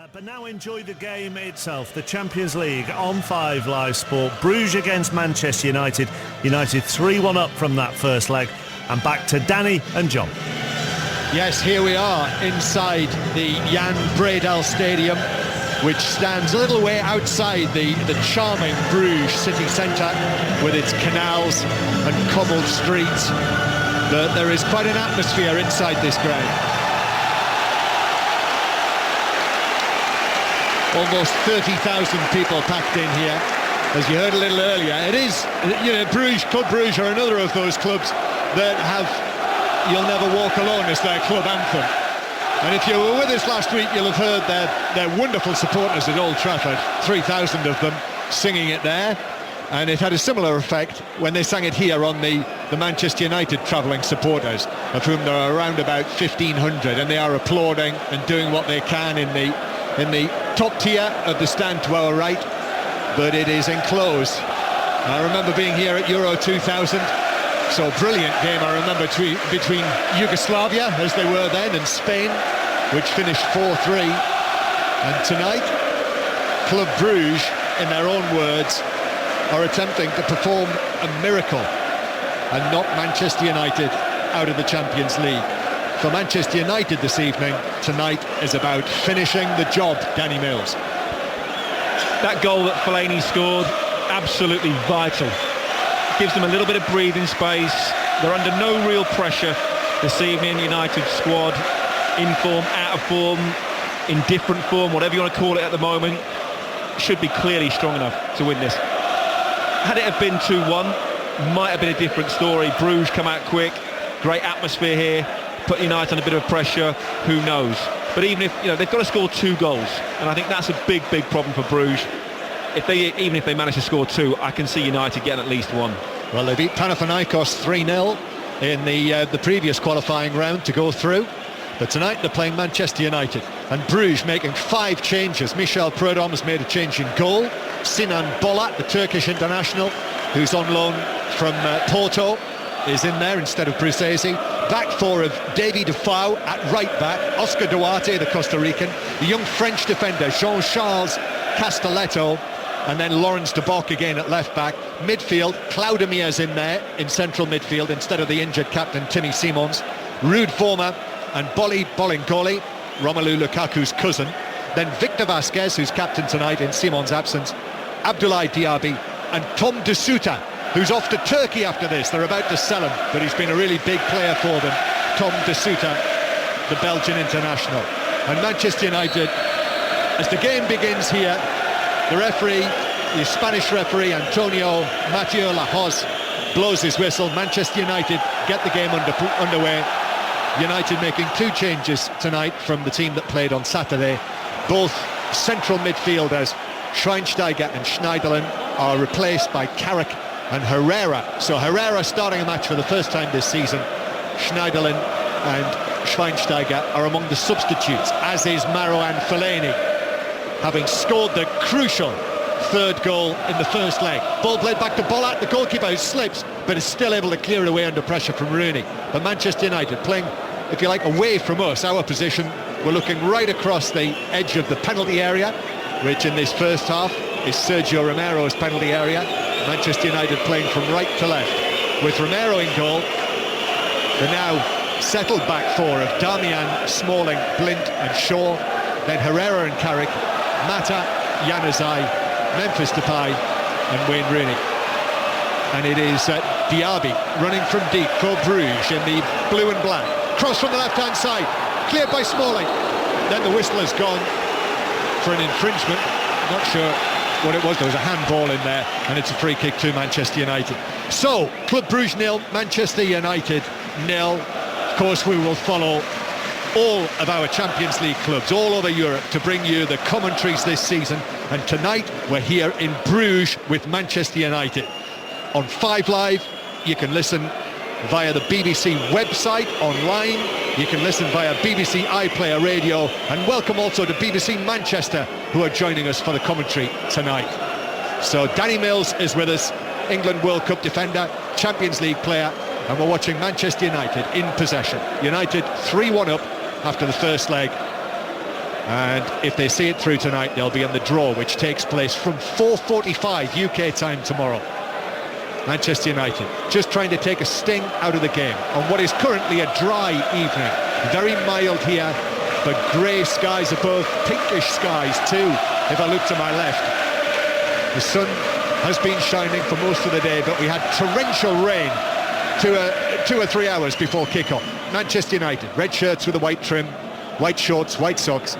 But now enjoy the game itself, the Champions League on 5 Live Sport. Bruges against Manchester United. United 3-1 up from that first leg. And back to Danny and John. Yes, here we are inside the Jan Bredal Stadium, which stands a little way outside the charming Bruges city centre with its canals and cobbled streets. But there is quite an atmosphere inside this ground. Almost 30,000 people packed in here, as you heard a little earlier. It is, Bruges, Club Bruges are another of those clubs that have "You'll Never Walk Alone" as their club anthem. And if you were with us last week, you'll have heard their wonderful supporters at Old Trafford, 3,000 of them singing it there. And it had a similar effect when they sang it here on the Manchester United travelling supporters, of whom there are around about 1,500, and they are applauding and doing what they can in the top tier of the stand to our right, but it is enclosed. I remember being here at Euro 2000, so a brilliant game, I remember, between Yugoslavia, as they were then, and Spain, which finished 4-3. And tonight, Club Brugge, in their own words, are attempting to perform a miracle and knock Manchester United out of the Champions League. For Manchester United this evening, tonight is about finishing the job, Danny Mills. That goal that Fellaini scored, absolutely vital. Gives them a little bit of breathing space. They're under no real pressure this evening. United squad, in form, out of form, in different form, whatever you want to call it at the moment, should be clearly strong enough to win this. Had it have been 2-1, might have been a different story. Bruges come out quick, great atmosphere here. Put United under a bit of pressure, who knows? But even if, they've got to score 2 goals, and I think that's a big problem for Bruges. Even if they manage to score 2, I can see United getting at least 1. Well, they beat Panathinaikos 3-0 in the previous qualifying round to go through. But tonight they're playing Manchester United, and Bruges making 5 changes. Michel Prudhomme's made a change in goal. Sinan Bolat, the Turkish international, who's on loan from Porto, is in there instead of Brusesi. Back 4 of Davy Defoe at right back, Oscar Duarte, the Costa Rican, the young French defender Jean-Charles Castelletto, and then Lawrence de Bock again at left back. Midfield, Claudemir's in there in central midfield instead of the injured captain Timmy Simons. Ruud Vormer and Bolly Bolingoli, Romelu Lukaku's cousin. Then Victor Vasquez, who's captain tonight in Simons' absence. Abdoulaye Diaby and Tom de Souter, who's off to Turkey after this. They're about to sell him, but he's been a really big player for them. Tom de Souter, the Belgian international. And Manchester United, as the game begins here, the referee, the Spanish referee, Antonio Mathieu Lahoz, blows his whistle. Manchester United get the game underway. United making 2 changes tonight from the team that played on Saturday. Both central midfielders, Schweinsteiger and Schneiderlin, are replaced by Carrick and Herrera. So Herrera starting a match for the first time this season. Schneiderlin and Schweinsteiger are among the substitutes, as is Marouane Fellaini, having scored the crucial 3rd goal in the first leg. Ball played back to Bolat, the goalkeeper, who slips, but is still able to clear it away under pressure from Rooney. But Manchester United playing, if you like, away from us, our position. We're looking right across the edge of the penalty area, which in this first half is Sergio Romero's penalty area. Manchester United playing from right to left, with Romero in goal. The now settled back 4 of Damian, Smalling, Blint and Shaw. Then Herrera and Carrick, Mata, Januzaj, Memphis Depay and Wayne Rooney. And it is Diaby running from deep for Bruges in the blue and black. Cross from the left-hand side, cleared by Smalling. Then the whistle has gone for an infringement. Not sure what it was. There was a handball in there, and it's a free kick to Manchester United. So, Club Brugge 0, Manchester United 0. Of course, we will follow all of our Champions League clubs all over Europe to bring you the commentaries this season. And tonight, we're here in Bruges with Manchester United. On 5 Live, you can listen via the BBC website online. You can listen via BBC iPlayer Radio, and welcome also to BBC Manchester, who are joining us for the commentary tonight. So Danny Mills is with us, England World Cup defender, Champions League player, and we're watching Manchester United in possession. United 3-1 up after the first leg, And if they see it through tonight, they'll be in the draw, which takes place from 4:45 UK time tomorrow. Manchester United just trying to take a sting out of the game on what is currently a dry evening. Very mild here, but grey skies above, pinkish skies too, if I look to my left. The sun has been shining for most of the day, but we had torrential rain 2 or 3 hours before kick-off. Manchester United, red shirts with a white trim, white shorts, white socks,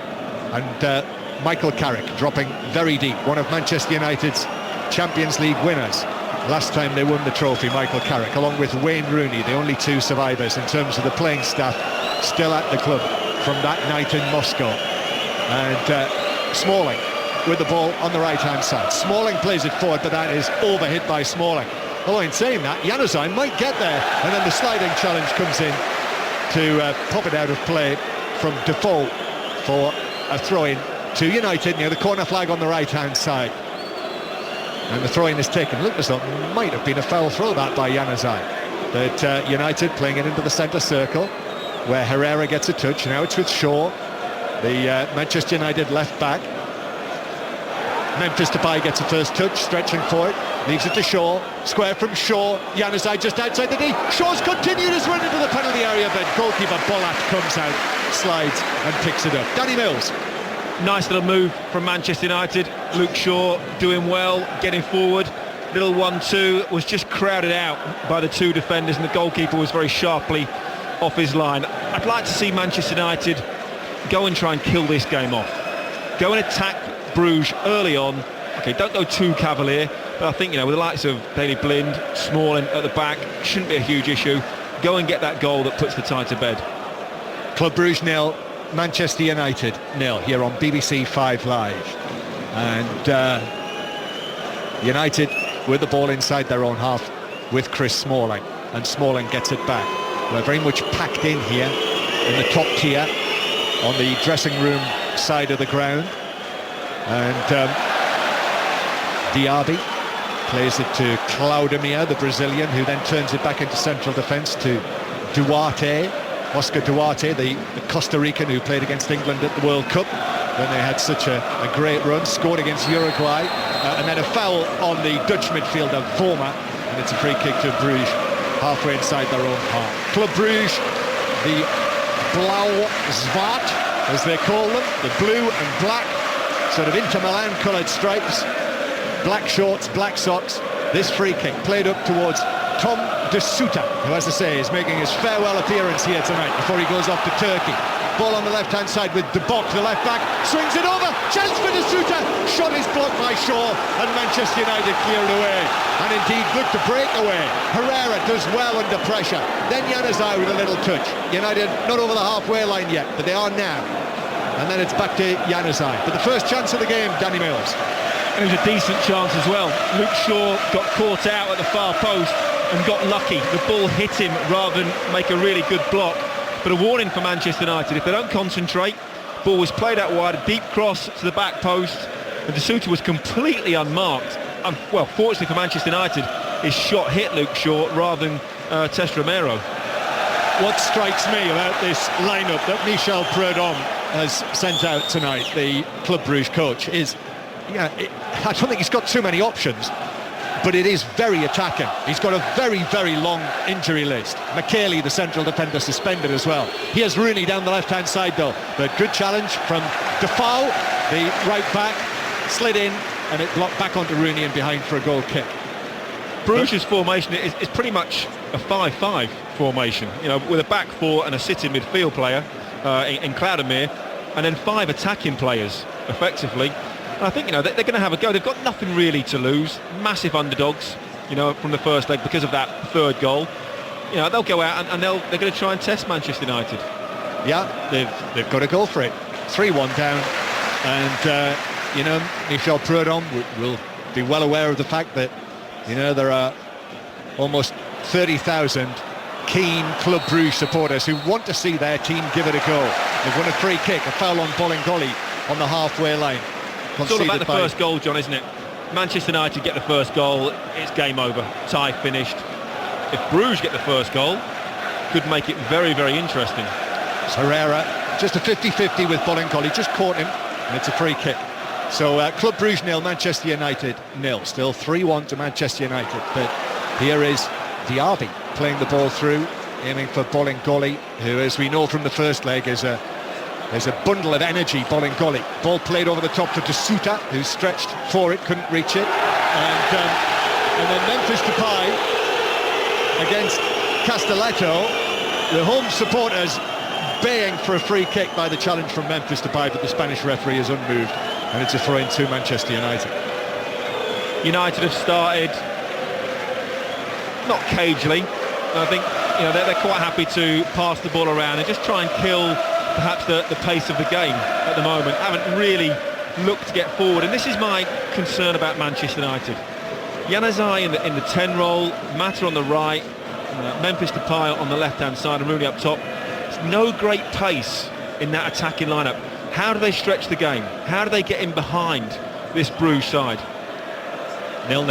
and Michael Carrick dropping very deep, one of Manchester United's Champions League winners. Last time they won the trophy, Michael Carrick, along with Wayne Rooney, the only two survivors in terms of the playing staff still at the club from that night in Moscow. And Smalling with the ball on the right-hand side. Smalling plays it forward, but that is overhit by Smalling. Although in saying that, Januzaj might get there, and then the sliding challenge comes in to pop it out of play from Defoe for a throw-in to United near the corner flag on the right-hand side. And the throw-in is taken. Looked as though it might have been a foul throw that by Januzaj. But United playing it into the centre circle, where Herrera gets a touch. Now it's with Shaw, the Manchester United left back. Memphis Depay gets a first touch, stretching forward, leaves it to Shaw. Square from Shaw, Januzaj just outside the D. Shaw's continued his run into the penalty area, but goalkeeper Bolat comes out, slides and picks it up. Danny Mills. Nice little move from Manchester United. Luke Shaw doing well, getting forward. Little 1-2, was just crowded out by the two defenders, and the goalkeeper was very sharply off his line. I'd like to see Manchester United go and try and kill this game off. Go and attack Bruges early on. Okay, don't go too cavalier, but I think, with the likes of Daley Blind, Smalling at the back, shouldn't be a huge issue. Go and get that goal that puts the tie to bed. Club Brugge 0, Manchester United 0 here on BBC 5 Live. And United with the ball inside their own half with Chris Smalling, and Smalling gets it back. We're very much packed in here in the top tier on the dressing room side of the ground. And Diaby plays it to Claudemir, the Brazilian, who then turns it back into central defence to Duarte, Oscar Duarte, the Costa Rican who played against England at the World Cup when they had such a great run, scored against Uruguay, and then a foul on the Dutch midfielder Vormer, and it's a free kick to Bruges, halfway inside their own half. Club Bruges, the Blau-Zwart, as they call them, the blue and black, sort of Inter Milan coloured stripes, black shorts, black socks. This free kick played up towards Tom de Souter, who, as I say, is making his farewell appearance here tonight before he goes off to Turkey. Ball on the left-hand side with De Bock, the left back, swings it over, chance for de Souter, shot is blocked by Shaw, and Manchester United clear it away. And indeed look to break away. Herrera does well under pressure. Then Januzaj with a little touch. United not over the halfway line yet, but they are now. And then it's back to Januzaj. But the first chance of the game, Danny Mills. And it was a decent chance as well. Luke Shaw got caught out at the far post and got lucky. The ball hit him rather than make a really good block. But a warning for Manchester United, if they don't concentrate, ball was played out wide, a deep cross to the back post, and de Souter was completely unmarked. And, well, fortunately for Manchester United, his shot hit Luke Shaw rather than Test Romero. What strikes me about this lineup that Michel Prudhomme has sent out tonight, the Club Brugge coach, is, I don't think he's got too many options, but it is very attacking. He's got a very, very long injury list. McKaylee, the central defender, suspended as well. He has Rooney down the left-hand side, though. But good challenge from Defoe, the right back, slid in, and it blocked back onto Rooney and behind for a goal kick. Bruges' formation is pretty much a 5-5 formation, with a back four and a sitting midfield player in Claudemir, and then 5 attacking players, effectively. I think, they're going to have a go. They've got nothing really to lose. Massive underdogs, from the first leg because of that third goal. They'll go out and they're going to try and test Manchester United. Yeah, they've got to go for it. 3-1 down, and Michel Prudhomme will be well aware of the fact that there are almost 30,000 keen Club Brugge supporters who want to see their team give it a go. They've won a free kick, a foul on Bolingoli on the halfway line. It's all about the first goal, John, isn't it? Manchester United get the first goal, it's game over, tie finished. If Bruges get the first goal, could make it very, very interesting. Herrera just a 50-50 with Bolingoli, just caught him, and it's a free kick. So Club Brugge 0, Manchester United 0. Still 3-1 to Manchester United, but here is Diaby playing the ball through, aiming for Bolingoli, who, as we know from the first leg, is a bundle of energy. Bolingoli, ball played over the top to De Sousa, who stretched for it, couldn't reach it, and then Memphis Depay against Castelletto. The home supporters baying for a free kick by the challenge from Memphis Depay, but the Spanish referee is unmoved, and it's a throw-in to Manchester United. United have started not cagely. I think they're quite happy to pass the ball around and just try and kill perhaps the pace of the game at the moment. Haven't really looked to get forward, and this is my concern about Manchester United. Januzaj in the 10 role, Mata on the right, Memphis Depay on the left-hand side, and Rooney up top. There's no great pace in that attacking lineup. How do they stretch the game? How do they get in behind this Bruges side? 0-0.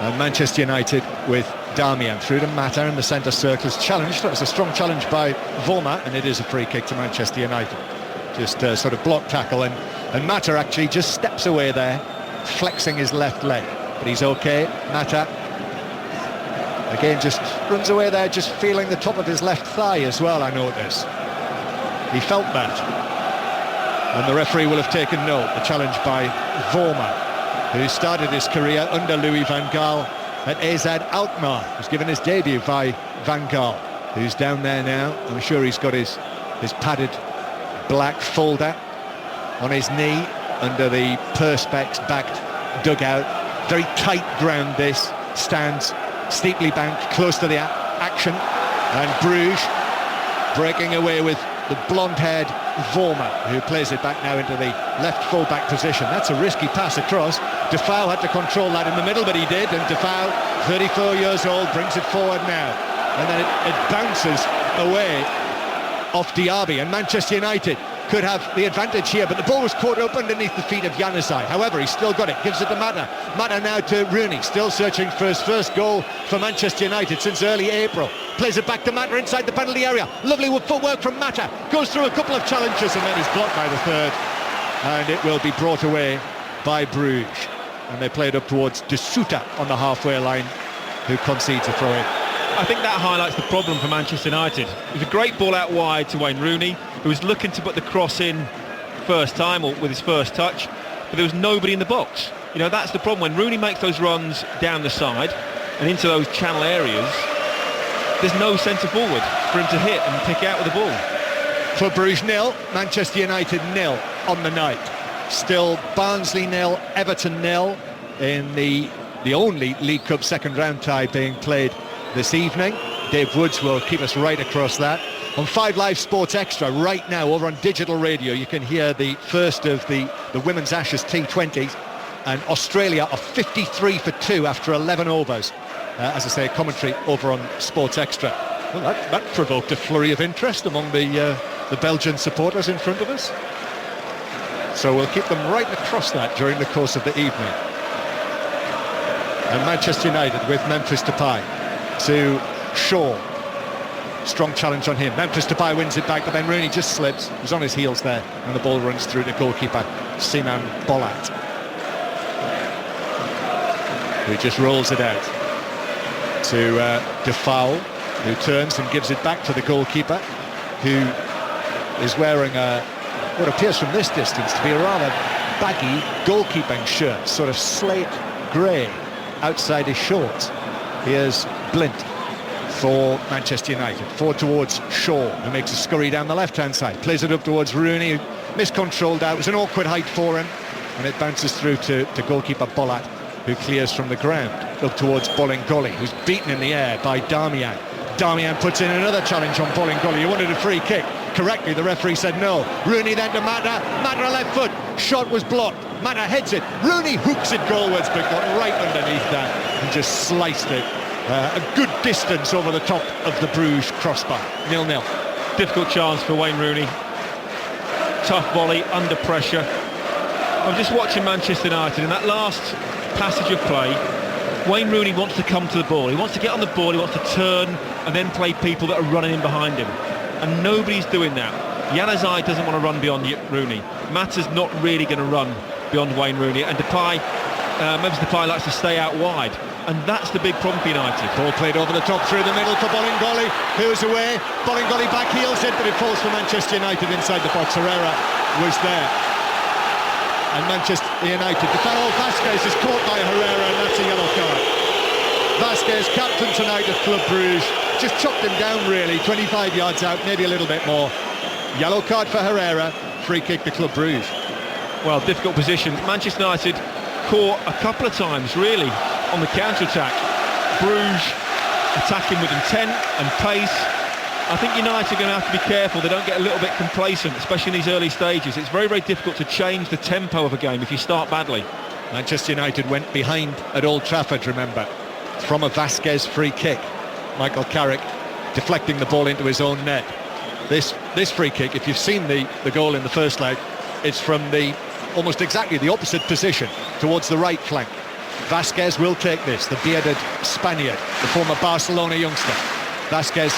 And Manchester United with Darmian through to Mata in the centre circle is challenged. That was a strong challenge by Vorma, and it is a free kick to Manchester United. Just sort of block tackle, and Mata actually just steps away there, flexing his left leg. But he's okay. Mata again just runs away there, just feeling the top of his left thigh as well, I notice. He felt that. And the referee will have taken note. The challenge by Vorma, who started his career under Louis van Gaal at AZ Alkmaar. Was given his debut by Van Gaal, who's down there now. I'm sure he's got his padded black folder on his knee under the Perspex-backed dugout. Very tight ground this, stands steeply banked, close to the action, and Bruges breaking away with the blonde-haired Vorma, who plays it back now into the left full-back position. That's a risky pass across. Defoe had to control that in the middle, but he did, and Defoe, 34 years old, brings it forward now. And then it bounces away off Diaby, and Manchester United could have the advantage here, but the ball was caught up underneath the feet of Januzaj. However, he's still got it, gives it to Mata. Mata now to Rooney, still searching for his first goal for Manchester United since early April. Plays it back to Mata inside the penalty area. Lovely footwork from Mata. Goes through a couple of challenges and then is blocked by the third. And it will be brought away by Bruges. And they play it up towards De Sousa on the halfway line, who concedes a throw-in. I think that highlights the problem for Manchester United. It was a great ball out wide to Wayne Rooney, who was looking to put the cross in first time, or with his first touch, but there was nobody in the box. That's the problem. When Rooney makes those runs down the side and into those channel areas, there's no centre forward for him to hit and pick out with the ball. Club Brugge 0, Manchester United 0 on the night. Still Barnsley 0, Everton 0 in the only League Cup second round tie being played this evening. Dave Woods will keep us right across that. On 5 Live Sports Extra right now over on digital radio, you can hear the first of the Women's Ashes T20s, and Australia are 53 for 2 after 11 overs. As I say, commentary over on Sports Extra. Well, that provoked a flurry of interest among the Belgian supporters in front of us. So we'll keep them right across that during the course of the evening. And Manchester United with Memphis Depay to Shaw. Strong challenge on him. Memphis Depay wins it back, but then Rooney just slips. He's on his heels there, and the ball runs through to goalkeeper Siman Bolat, who just rolls it out to Defoe, who turns and gives it back to the goalkeeper, who is wearing what appears from this distance to be a rather baggy goalkeeping shirt, sort of slate grey outside his shorts. Here's Blint for Manchester United, forward towards Shaw, who makes a scurry down the left-hand side, plays it up towards Rooney, who miscontrolled out. It was an awkward height for him, and it bounces through to goalkeeper Bolat, who clears from the ground, up towards Bolingoli, who's beaten in the air by Darmian. Darmian puts in another challenge on Bolingoli. He wanted a free kick. Correctly, the referee said no. Rooney then to Mata. Mata left foot. Shot was blocked. Mata heads it. Rooney hooks it goalwards, but got right underneath that and just sliced it. A good distance over the top of the Bruges crossbar. 0-0. Difficult chance for Wayne Rooney. Tough volley, under pressure. I'm just watching Manchester United in that last passage of play. Wayne Rooney wants to come to the ball. He wants to get on the ball, he wants to turn and then play people that are running in behind him. And nobody's doing that. Januzaj doesn't want to run beyond Rooney. Mata's not really going to run beyond Wayne Rooney, and Memphis Depay likes to stay out wide, and that's the big problem for United. Ball played over the top through the middle for Bolingoli, who's away. Bolingoli back heels it, but it falls for Manchester United inside the box. Herrera was there, and Manchester United, Vasquez is caught by Herrera, and that's a yellow card. Vasquez, captain tonight of Club Brugge, just chopped him down really, 25 yards out, maybe a little bit more. Yellow card for Herrera, free kick to Club Brugge. Well, difficult position. Manchester United caught a couple of times really on the counter-attack. Brugge attacking with intent and pace. I think United are going to have to be careful they don't get a little bit complacent, especially in these early stages. It's very, very difficult to change the tempo of a game if you start badly. Manchester United went behind at Old Trafford, remember, from a Vasquez free kick. Michael Carrick deflecting the ball into his own net. This free kick, if you've seen the goal in the first leg, it's from the almost exactly the opposite position, towards the right flank. Vasquez will take this, the bearded Spaniard, the former Barcelona youngster. Vasquez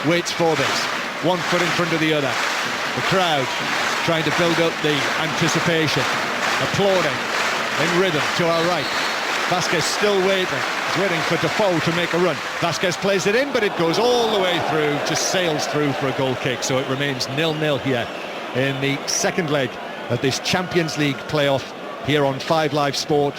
waits for this, one foot in front of the other. The crowd trying to build up the anticipation, applauding in rhythm to our right. Vasquez still waiting. He's waiting for Defoe to make a run. Vasquez plays it in, but it goes all the way through, just sails through for a goal kick. So it remains 0-0 here in the second leg of this Champions League playoff here on 5 Live Sport,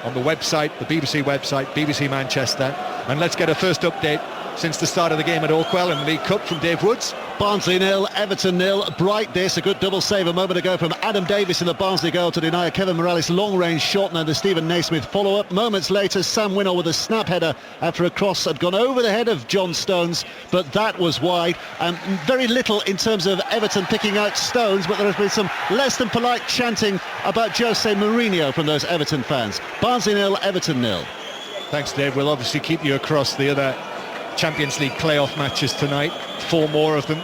on the website, the BBC website, BBC Manchester. And let's get a first update since the start of the game at Oakwell in the League Cup from Dave Woods. Barnsley 0, Everton 0. Bright this, a good double save a moment ago from Adam Davis in the Barnsley goal to deny a Kevin Morales long-range shot, and the Stephen Naismith follow-up. Moments later, Sam Winnall with a snap header after a cross had gone over the head of John Stones, but that was wide. And very little in terms of Everton picking out Stones, but there has been some less than polite chanting about Jose Mourinho from those Everton fans. Barnsley 0, Everton 0. Thanks, Dave. We'll obviously keep you across the other Champions League playoff matches tonight. 4 more of them.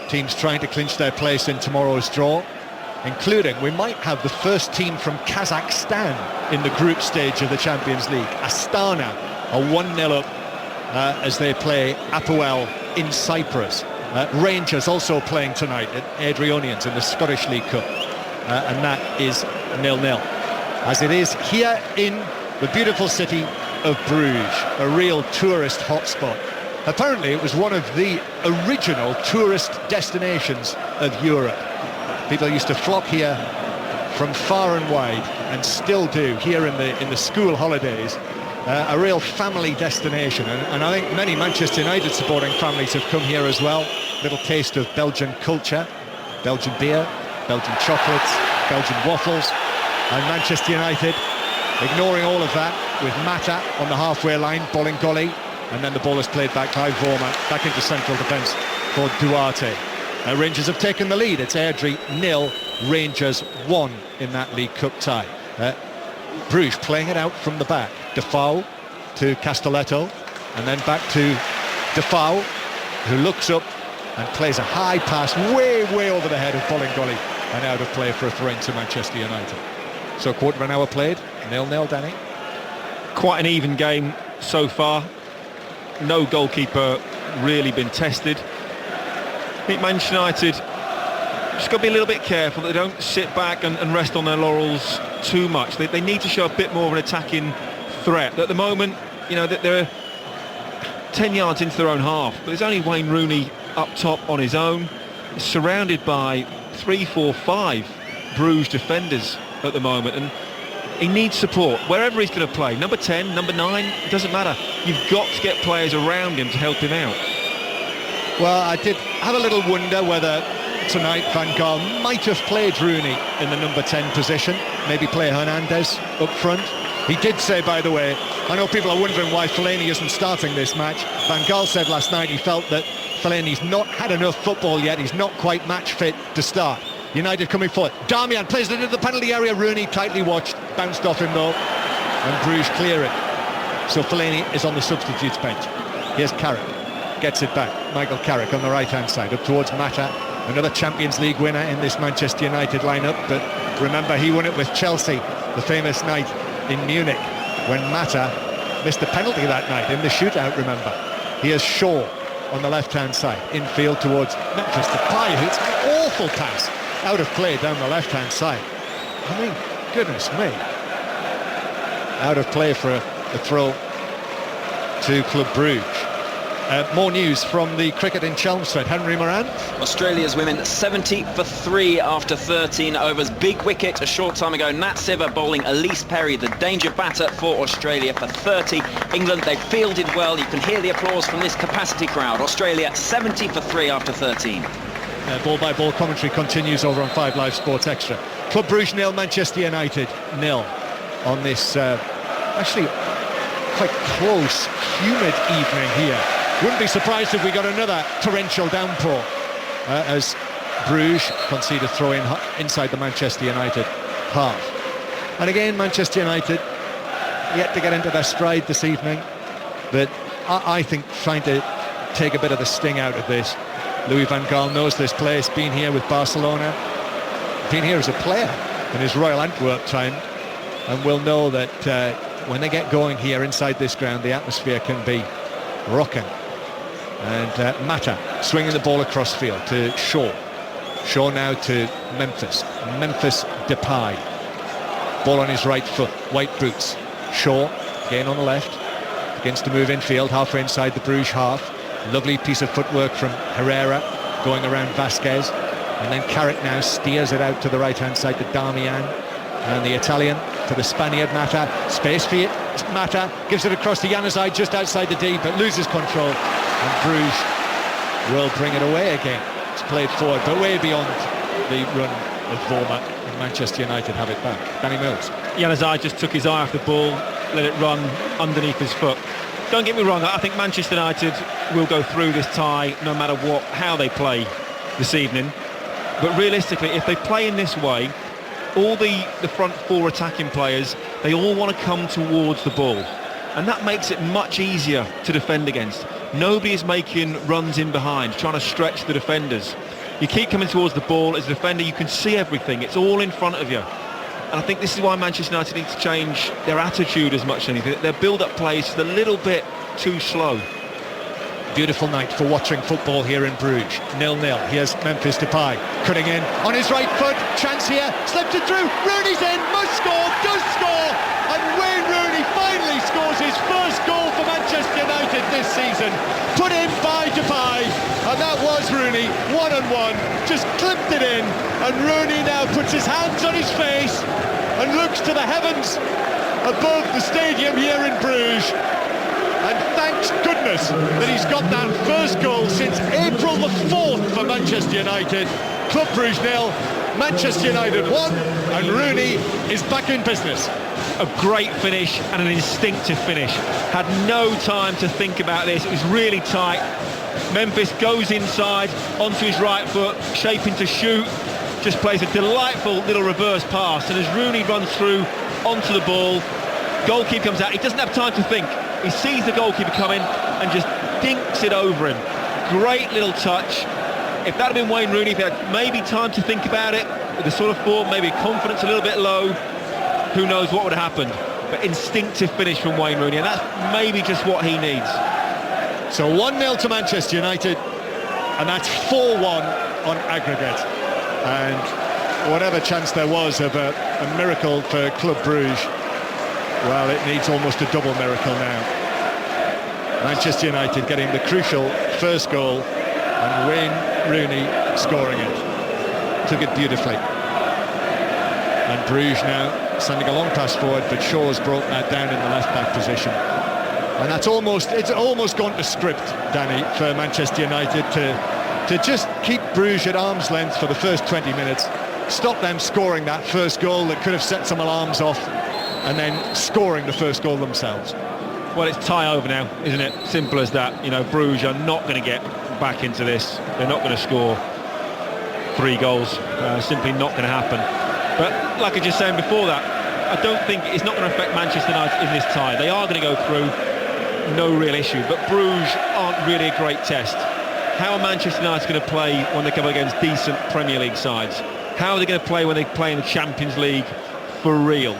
Teams trying to clinch their place in tomorrow's draw, including, we might have the first team from Kazakhstan in the group stage of the Champions League. Astana are 1-0 up as they play Apoel in Cyprus. Rangers also playing tonight at Adrionians in the Scottish League Cup, and that is 0-0. As it is here in the beautiful city of Bruges, a real tourist hotspot. Apparently it was one of the original tourist destinations of Europe. People used to flock here from far and wide, and still do here in the school holidays. A real family destination, and I think many Manchester United supporting families have come here as well. Little taste of Belgian culture, Belgian beer, Belgian chocolates, Belgian waffles, and Manchester United ignoring all of that with Mata on the halfway line, Bolingoli, and then the ball is played back by Vorma, back into central defence for Duarte. Rangers have taken the lead. It's Airdrie 0, Rangers 1 in that League Cup tie. Bruges playing it out from the back. Defoe to Castelletto, and then back to Defoe, who looks up and plays a high pass way over the head of Bolingoli, and out of play for a throw to Manchester United. So a quarter of an hour played, 0-0, Danny. Quite an even game so far. No goalkeeper really been tested. I think Manchester United just got to be a little bit careful that they don't sit back and rest on their laurels too much. They need to show a bit more of an attacking threat. At the moment, you know, that they're 10 yards into their own half, but there's only Wayne Rooney up top on his own. He's surrounded by 3, 4, 5 Bruges defenders at the moment, and he needs support wherever he's going to play. Number 10, number 9, it doesn't matter. You've got to get players around him to help him out. Well, I did have a little wonder whether tonight Van Gaal might have played Rooney in the number 10 position, maybe play Hernandez up front. He did say, by the way, I know people are wondering why Fellaini isn't starting this match. Van Gaal said last night he felt that Fellaini's not had enough football yet. He's not quite match fit to start. United coming forward. Darmian plays it into the penalty area. Rooney tightly watched, bounced off him though, and Bruges clear it. So Fellaini is on the substitutes bench. Here's Carrick, gets it back. Michael Carrick on the right-hand side, up towards Mata, another Champions League winner in this Manchester United lineup. But remember, he won it with Chelsea, the famous night in Munich, when Mata missed the penalty that night in the shootout, remember. Here's Shaw on the left-hand side, infield towards Memphis Depay, who's awful pass out of play down the left-hand side. I mean, goodness me. Out of play for a throw to Club Brugge. More news from the cricket in Chelmsford. Henry Moran. Australia's women 70 for 3 after 13 overs. Big wicket a short time ago. Nat Siver bowling Elise Perry, the danger batter for Australia for 30. England, they fielded well. You can hear the applause from this capacity crowd. Australia 70 for 3 after 13. Ball-by-ball commentary continues over on 5 Live Sports Extra. Club Brugge 0, Manchester United 0 on this actually quite close, humid evening here. Wouldn't be surprised if we got another torrential downpour as Bruges concede a throw-in inside the Manchester United half. And again, Manchester United yet to get into their stride this evening, but I think trying to take a bit of the sting out of this. Louis van Gaal knows this place, been here with Barcelona, been here as a player in his Royal Antwerp time, and will know that when they get going here inside this ground, the atmosphere can be rocking. And Mata swinging the ball across field to Shaw. Shaw now to Memphis. Memphis Depay. Ball on his right foot, white boots. Shaw again on the left. Begins to move infield, halfway inside the Bruges half. Lovely piece of footwork from Herrera going around Vasquez. And then Carrick now steers it out to the right-hand side to Darmian. And the Italian to the Spaniard Mata. Space for it. Mata gives it across to Januzaj just outside the D, but loses control. And Bruges will bring it away again. It's played forward, but way beyond the run of Vorma, and Manchester United have it back. Danny Mills. Januzaj just took his eye off the ball, let it run underneath his foot. Don't get me wrong, I think Manchester United will go through this tie no matter how they play this evening. But realistically, if they play in this way, all the front 4 attacking players, they all want to come towards the ball. And that makes it much easier to defend against. Nobody is making runs in behind, trying to stretch the defenders. You keep coming towards the ball. As a defender, you can see everything. It's all in front of you. And I think this is why Manchester United need to change their attitude as much as anything. Their build-up play is just a little bit too slow. Beautiful night for watching football here in Bruges. 0-0. Here's Memphis Depay cutting in on his right foot. Chance here. Slipped it through. Rooney's in. Must score. Does score. And Wayne Rooney finally scores his first goal for Manchester United this season. Put in by Depay. And that was Rooney. 1-on-1. Just clipped it in. And Rooney now puts his hands on his face and looks to the heavens above the stadium here in Bruges. And thanks goodness that he's got that first goal since April the 4th for Manchester United. Club Brugge 0, Manchester United 1, and Rooney is back in business. A great finish and an instinctive finish. Had no time to think about this. It was really tight. Memphis goes inside onto his right foot, shaping to shoot. Just plays a delightful little reverse pass, and as Rooney runs through onto the ball, goalkeeper comes out. He doesn't have time to think. He sees the goalkeeper coming and just dinks it over him. Great little touch. If that had been Wayne Rooney, if he had maybe time to think about it, with the sort of form, maybe confidence a little bit low, who knows what would have happened. But instinctive finish from Wayne Rooney, and that's maybe just what he needs. So 1-0 to Manchester United, and that's 4-1 on aggregate. And whatever chance there was of a miracle for Club Brugge, well, it needs almost a double miracle now. Manchester United getting the crucial first goal, and Wayne Rooney scoring it. Took it beautifully. And Bruges now sending a long pass forward, but Shaw's broken that down in the left-back position. And it's almost gone to script, Danny, for Manchester United to just keep Bruges at arm's length for the first 20 minutes, stop them scoring that first goal that could have set some alarms off, and then scoring the first goal themselves. Well, it's tie over now, isn't it? Simple as that. You know, Bruges are not going to get back into this. They're not going to score 3 goals. Simply not going to happen. But like I was just saying before that, I don't think it's not going to affect Manchester United in this tie. They are going to go through, no real issue. But Bruges aren't really a great test. How are Manchester United going to play when they come against decent Premier League sides? How are they going to play when they play in the Champions League for real?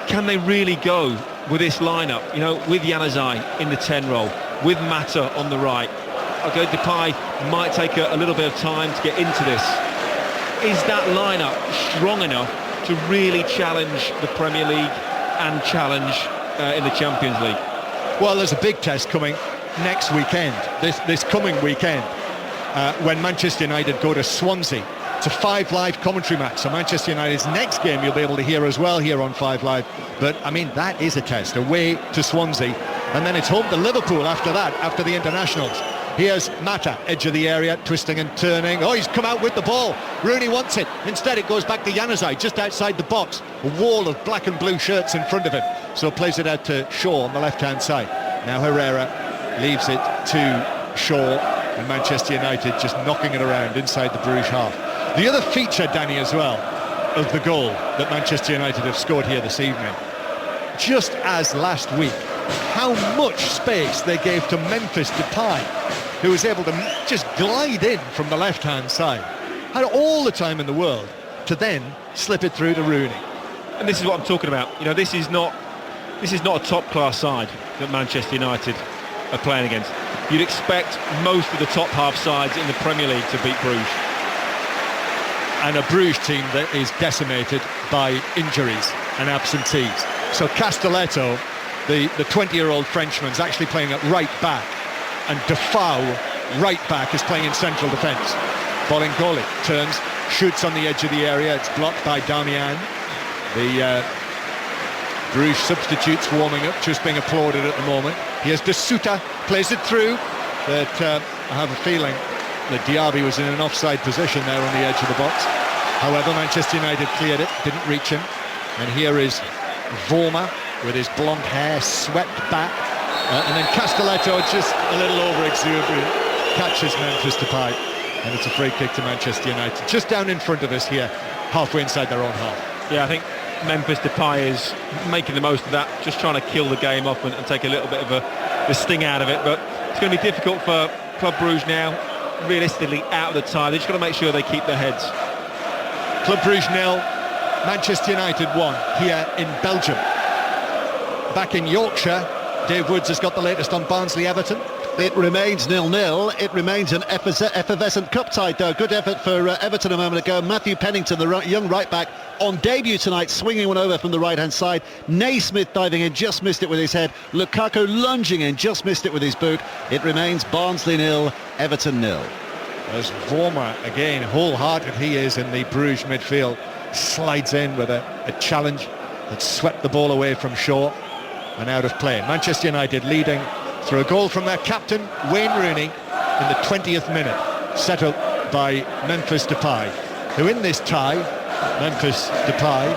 Can they really go with this lineup, you know, with Januzaj in the 10 role, with Mata on the right? Okay, Depay might take a little bit of time to get into this, is that lineup strong enough to really challenge the Premier League and challenge in the Champions League? Well, there's a big test coming next weekend, this coming weekend, when Manchester United go to Swansea. It's a 5 Live commentary match, so Manchester United's next game you'll be able to hear as well here on 5 Live. But I mean, that is a test, away to Swansea, and then it's home to Liverpool after that, after the internationals. Here's Mata, edge of the area, twisting and turning. Oh, he's come out with the ball. Rooney wants it. Instead, it goes back to Januzaj, just outside the box. A wall of black and blue shirts in front of him. So plays it out to Shaw on the left-hand side. Now Herrera leaves it to Shaw, and Manchester United just knocking it around inside the Bruges half. The other feature, Danny, as well, of the goal that Manchester United have scored here this evening, just as last week, how much space they gave to Memphis Depay, who was able to just glide in from the left-hand side. Had all the time in the world to then slip it through to Rooney. And this is what I'm talking about. You know, this is not a top-class side that Manchester United are playing against. You'd expect most of the top half sides in the Premier League to beat Bruges. And a Bruges team that is decimated by injuries and absentees. So Castelletto, the 20-year-old Frenchman, is actually playing at right back, and Defoe, right back, is playing in central defence. Bolingoli turns, shoots on the edge of the area. It's blocked by Damian. The Bruges substitutes warming up, just being applauded at the moment. Here's De Sousa, plays it through, but I have a feeling that Diaby was in an offside position there on the edge of the box. However, Manchester United cleared it, didn't reach him. And here is Vormer with his blonde hair swept back. And then Castelletto, just a little over-exuberant, catches Memphis Depay. And it's a free kick to Manchester United, just down in front of us here, halfway inside their own half. Yeah, I think Memphis Depay is making the most of that, just trying to kill the game off and take a little bit of the sting out of it. But it's going to be difficult for Club Brugge now, realistically out of the tie. They've just got to make sure they keep their heads. Club Brugge 0, Manchester United 1 here in Belgium. Back in Yorkshire, Dave Woods has got the latest on Barnsley-Everton. It remains 0-0. It remains an effervescent cup tie, though. Good effort for Everton a moment ago. Matthew Pennington, the young right-back, on debut tonight, swinging one over from the right-hand side. Naismith diving in, just missed it with his head. Lukaku lunging in, just missed it with his boot. It remains Barnsley 0, Everton 0. As Vormer, again, wholehearted he is in the Bruges midfield, slides in with a challenge that swept the ball away from Shaw and out of play. Manchester United leading through a goal from their captain, Wayne Rooney, in the 20th minute, set up by Memphis Depay, who in this tie, Memphis Depay,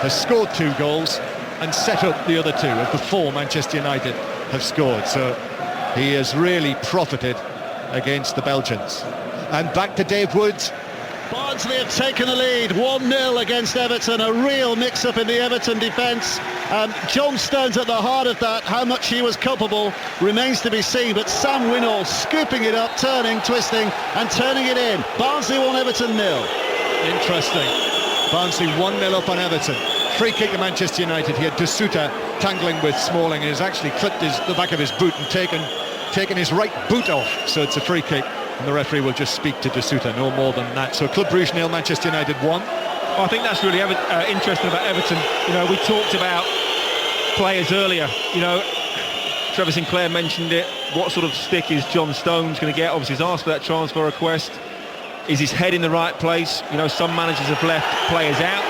has scored 2 goals and set up the other 2 of the 4 Manchester United have scored. So he has really profited against the Belgians. And back to Dave Woods. Barnsley have taken the lead, 1-0 against Everton, a real mix-up in the Everton defence. John Stones at the heart of that, how much he was culpable remains to be seen, but Sam Winnall scooping it up, turning, twisting and turning it in. Barnsley 1, Everton 0. Interesting. Barnsley 1-0 up on Everton. Free kick to Manchester United here. De Sousa tangling with Smalling and has actually clipped the back of his boot and taken his right boot off, so it's a free kick. And the referee will just speak to De Sousa, no more than that. So Club Brugge 0, Manchester United 1. Well, I think that's really interesting about Everton. You know, we talked about players earlier. You know, Trevor Sinclair mentioned it. What sort of stick is John Stones going to get? Obviously, he's asked for that transfer request. Is his head in the right place? You know, some managers have left players out.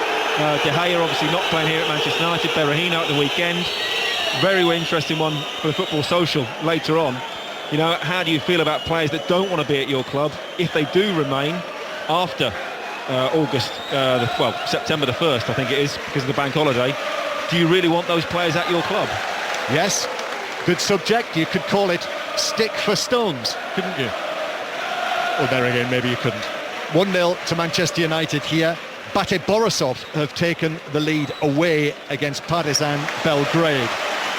De Gea obviously not playing here at Manchester United. Berahino at the weekend. Very interesting one for the Football Social later on. You know, how do you feel about players that don't want to be at your club if they do remain after September the 1st, I think it is, because of the bank holiday? Do you really want those players at your club? Yes, good subject. You could call it stick for stones, couldn't you? Well, there again, maybe you couldn't. 1-0 to Manchester United here. Bate Borisov have taken the lead away against Partizan Belgrade.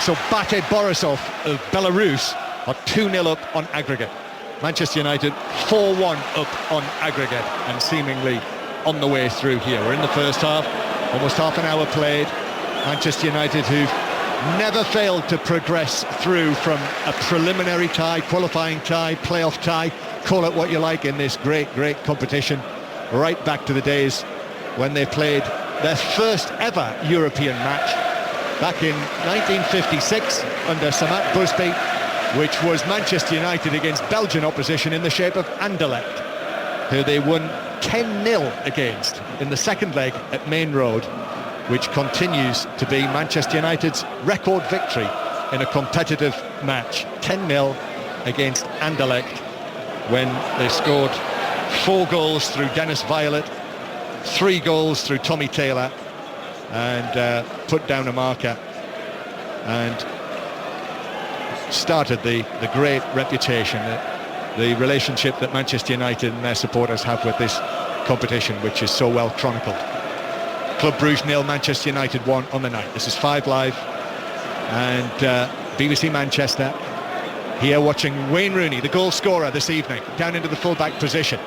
So Bate Borisov of Belarus are 2-0 up on aggregate. Manchester United 4-1 up on aggregate and seemingly on the way through here. We're in the first half, almost half an hour played. Manchester United, who've never failed to progress through from a preliminary tie, qualifying tie, playoff tie, call it what you like in this great competition. right back to the days when they played their first ever European match back in 1956 under Samat Busby, which was Manchester United against Belgian opposition in the shape of Anderlecht, who they won 10-0 against in the second leg at Main Road, which continues to be Manchester United's record victory in a competitive match. 10-0 against Anderlecht, when they scored 4 goals through Dennis Viollet, 3 goals through Tommy Taylor, and put down a marker and started the great reputation, the relationship that Manchester United and their supporters have with this competition, which is so well chronicled. Club Brugge 0, Manchester United 1 on the night. This is 5 Live and BBC Manchester here watching Wayne Rooney, the goal scorer this evening, down into the full-back position.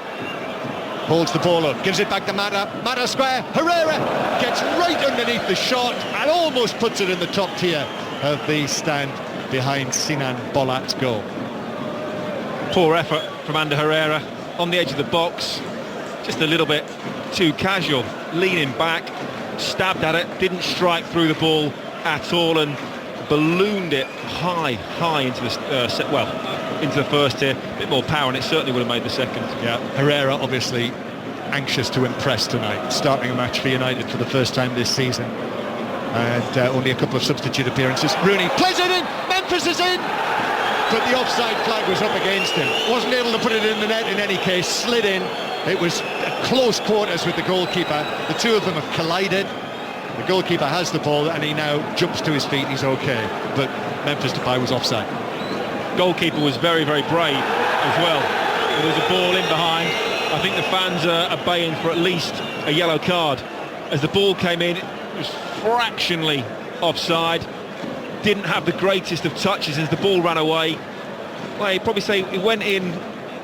Holds the ball up, gives it back to Mata square, Herrera gets right underneath the shot and almost puts it in the top tier of the stand behind Sinan Bolat's goal. Poor effort from Ander Herrera on the edge of the box, just a little bit too casual, leaning back, stabbed at it, didn't strike through the ball at all, and ballooned it high into the into the first tier. A bit more power and it certainly would have made the second. Yeah, Herrera obviously anxious to impress tonight, starting a match for United for the first time this season, and only a couple of substitute appearances. Rooney plays it in, Memphis is in, but the offside flag was up against him, wasn't able to put it in the net in any case, slid in. It was at close quarters with the goalkeeper. The two of them have collided. The goalkeeper has the ball and he now jumps to his feet. He's okay, but Memphis Depay was offside. Goalkeeper was very, very brave as well. There was a ball in behind. I think the fans are baying for at least a yellow card. As the ball came in, it was fractionally offside. Didn't have the greatest of touches as the ball ran away. Well, you'd probably say it went in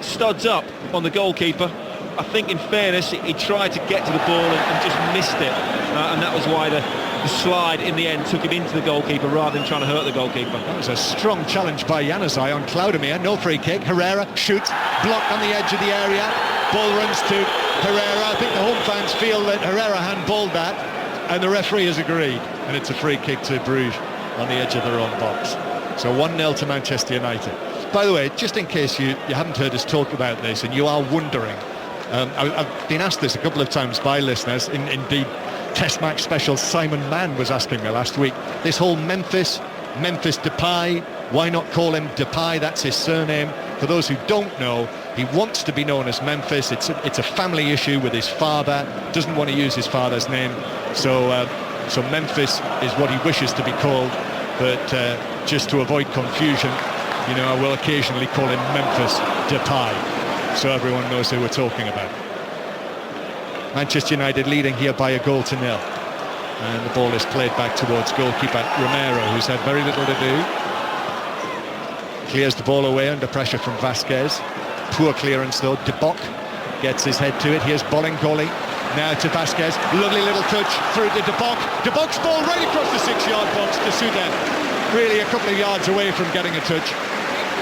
studs up on the goalkeeper. I think in fairness he tried to get to the ball and just missed it, and that was why the slide in the end took him into the goalkeeper rather than trying to hurt the goalkeeper. That was a strong challenge by Januzaj on Cloudermere. No free kick. Herrera shoots, blocked on the edge of the area, ball runs to Herrera. I think the home fans feel that Herrera handballed that and the referee has agreed, and it's a free kick to Brugge on the edge of their own box. So 1-0 to Manchester United. By the way, just in case you haven't heard us talk about this and you are wondering, I've been asked this a couple of times by listeners. Indeed, Test Match special Simon Mann was asking me last week. This whole Memphis Depay, why not call him Depay? That's his surname. For those who don't know, he wants to be known as Memphis. It's a family issue with his father. Doesn't want to use his father's name. So Memphis is what he wishes to be called. But just to avoid confusion, I will occasionally call him Memphis Depay, so everyone knows who we're talking about. Manchester United leading here by 1-0, and the ball is played back towards goalkeeper Romero, who's had very little to do. Clears the ball away under pressure from Vasquez. Poor clearance though. De Bock gets his head to it. Here's Bolingoli now to Vasquez. Lovely little touch through to De Bock. De Bock's ball right across the 6-yard box to Soudan. Really a couple of yards away from getting a touch.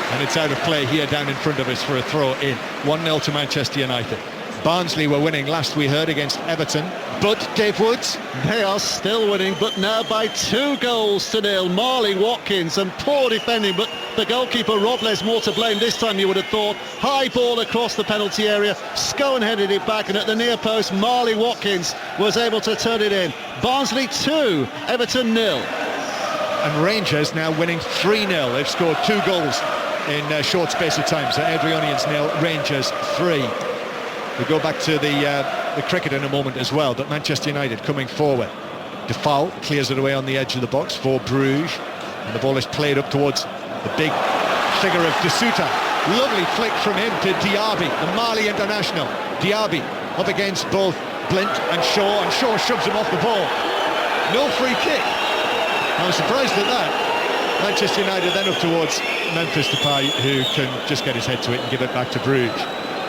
And it's out of play here down in front of us for a throw in. 1-0 to Manchester United. Barnsley were winning last we heard against Everton, but Dave Woods, they are still winning, but now by 2-0. Marley Watkins, and poor defending, but the goalkeeper Robles more to blame this time, you would have thought. High ball across the penalty area, Scowen headed it back, and at the near post Marley Watkins was able to turn it in. Barnsley 2, Everton 0. And Rangers now winning 3-0. They've scored 2 goals in a short space of time. So Adrianians 0, Rangers 3. We go back to the cricket in a moment as well, but Manchester United coming forward. Defoe clears it away on the edge of the box for Bruges, and the ball is played up towards the big figure of De Souza. Lovely flick from him to Diaby, the Mali international. Diaby up against both Blint and Shaw shoves him off the ball. No free kick. I was surprised at that. Manchester United then up towards Memphis Depay, who can just get his head to it and give it back to Bruges.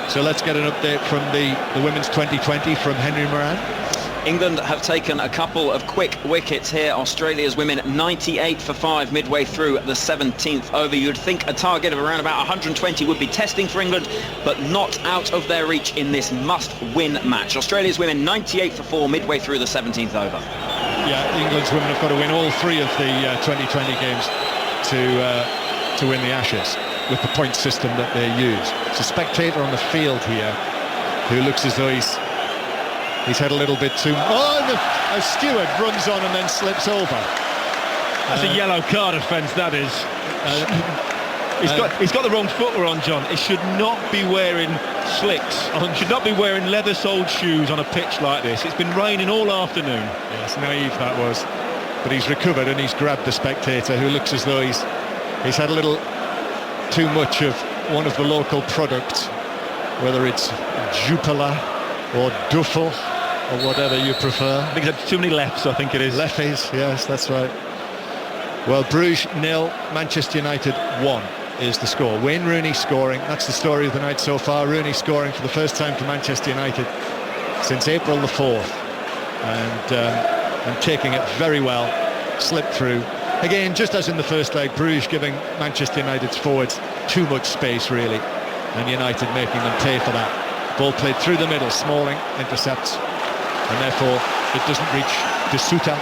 So let's get an update from the women's 2020 from Henry Moran. England have taken a couple of quick wickets here. Australia's women 98 for 5 midway through the 17th over. You'd think a target of around about 120 would be testing for England, but not out of their reach in this must-win match. Australia's women 98 for 4 midway through the 17th over. Yeah, England's women have got to win all 3 of the 2020 games to win the Ashes with the point system that they use. It's a spectator on the field here who looks as though he's had a little bit too... Oh, a steward runs on and then slips over. That's a yellow card offence, that is. He's got the wrong footwear on, John. It should not be wearing slicks. Should not be wearing leather-soled shoes on a pitch like this. It's been raining all afternoon. Yes, naive that was. But he's recovered and he's grabbed the spectator who looks as though he's had a little too much of one of the local products, whether it's Jupiler or Duffel or whatever you prefer. I think he's had too many lefts, I think it is. Lefties, yes, that's right. Well, Bruges 0, Manchester United 1 is the score. Wayne Rooney scoring, that's the story of the night so far. Rooney scoring for the first time for Manchester United since April the 4th. And taking it very well, slipped through. Again, just as in the first leg, Bruges giving Manchester United's forwards too much space, really, and United making them pay for that. Ball played through the middle, Smalling intercepts, and therefore it doesn't reach De Sousa,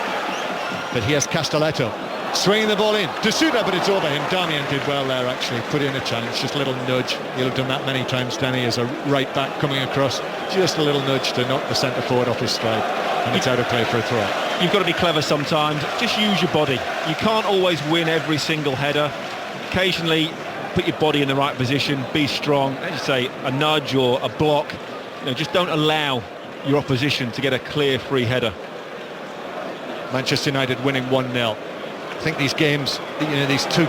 but here's Castelletto swinging the ball in. De Sousa, but it's over him. Darmian did well there, actually, put in a challenge, just a little nudge. He'll have done that many times, Danny, as a right back coming across, just a little nudge to knock the centre forward off his stride, and it's out of play for a throw. You've got to be clever sometimes. Just use your body. You can't always win every single header. Occasionally put your body in the right position, be strong. As you say, a nudge or a block. Just don't allow your opposition to get a clear free header. Manchester United winning 1-0. I think these games, these two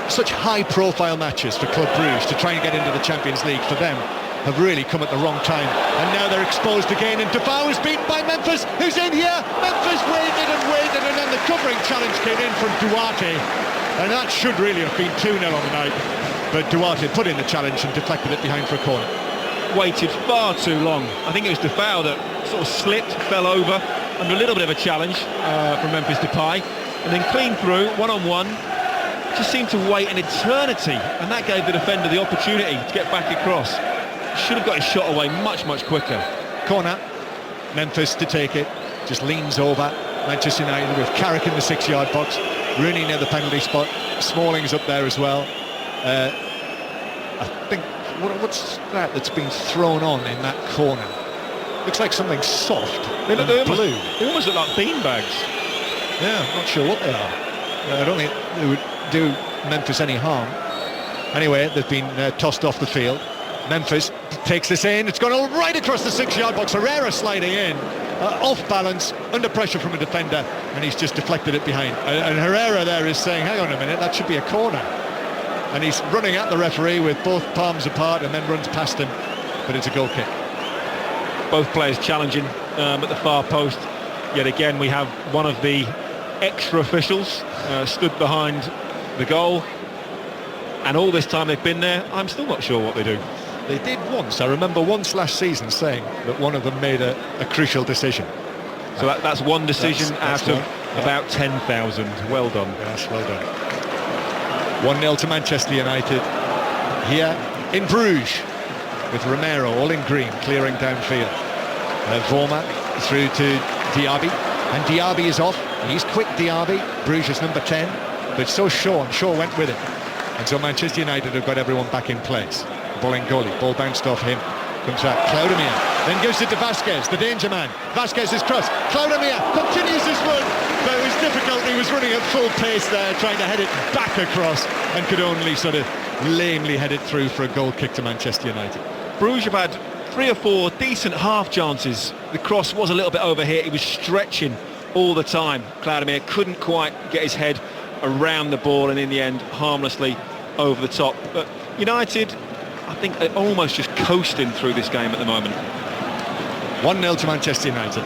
such high-profile matches for Club Brugge to try and get into the Champions League for them have really come at the wrong time, and now they're exposed again, and Defoe is beaten by Memphis, who's in here. Memphis waited, and then the covering challenge came in from Duarte, and that should really have been 2-0 on the night, but Duarte put in the challenge and deflected it behind for a corner. Waited far too long. I think it was Defoe that sort of slipped, fell over under a little bit of a challenge from Memphis Depay, and then clean through, one-on-one. Just seemed to wait an eternity, and that gave the defender the opportunity to get back across. Should have got his shot away much quicker. Corner, Memphis to take it, just leans over. Manchester United with Carrick in the 6-yard box, Rooney near the penalty spot, Smalling's up there as well. I think, what's that's been thrown on in that corner? Looks like something soft and blue. They almost look like beanbags. Yeah, I'm not sure what they are. I don't think they would do Memphis any harm. Anyway, they've been tossed off the field. Memphis takes this in, it's gone all right across the 6-yard box. Herrera sliding in, off balance, under pressure from a defender, and he's just deflected it behind. And Herrera there is saying, hang on a minute, that should be a corner. And he's running at the referee with both palms apart and then runs past him, but it's a goal kick. Both players challenging at the far post. Yet again, we have one of the extra officials stood behind the goal. And all this time they've been there, I'm still not sure what they do. They did once. I remember once last season saying that one of them made a crucial decision. So that's one decision that's out of about 10,000. Well done. Yes, well done. 1-0 to Manchester United here in Bruges, with Romero all in green, clearing downfield. Vorma through to Diaby, and Diaby is off. He's quick, Diaby, Bruges' number 10, but so Shaw went with it. And so Manchester United have got everyone back in place. Bolingoli, ball bounced off him, comes out, Cloudemir, then gives it to Vasquez, the danger man. Vasquez is crossed, Cloudemir continues his run, but it was difficult. He was running at full pace there, trying to head it back across, and could only sort of lamely head it through for a goal kick to Manchester United. Bruges have had 3 or 4 decent half chances. The cross was a little bit over here. He was stretching all the time. Cloudemir couldn't quite get his head around the ball, and in the end harmlessly over the top. But United, I think, are almost just coasting through this game at the moment. 1-0 to Manchester United.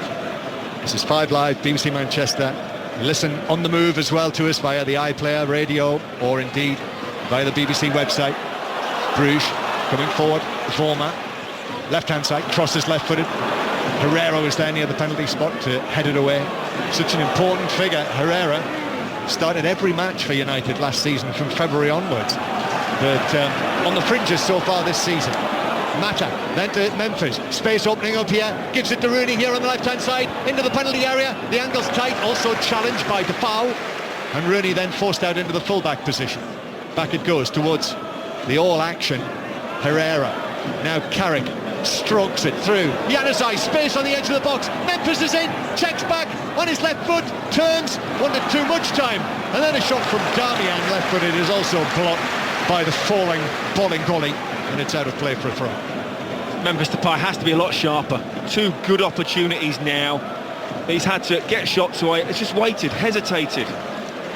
This is 5 Live, BBC Manchester. You listen on the move as well to us via the iPlayer radio, or indeed via the BBC website. Bruges coming forward, Vorma, left-hand side, crosses left-footed. Herrera was there near the penalty spot to head it away. Such an important figure. Herrera started every match for United last season from February onwards, but on the fringes so far this season. Mata, then to Memphis, space opening up here, gives it to Rooney here on the left-hand side, into the penalty area, the angle's tight, also challenged by Defoe, and Rooney then forced out into the full-back position. Back it goes towards the all-action Herrera. Now Carrick strokes it through. Januzaj, space on the edge of the box. Memphis is in, checks back on his left foot, turns, wanted too much time, and then a shot from Darmian, left-footed, is also blocked by the falling goalie, and it's out of play for a throw. Memphis Depay has to be a lot sharper. Two good opportunities now. He's had to get shots away. It's just waited, hesitated.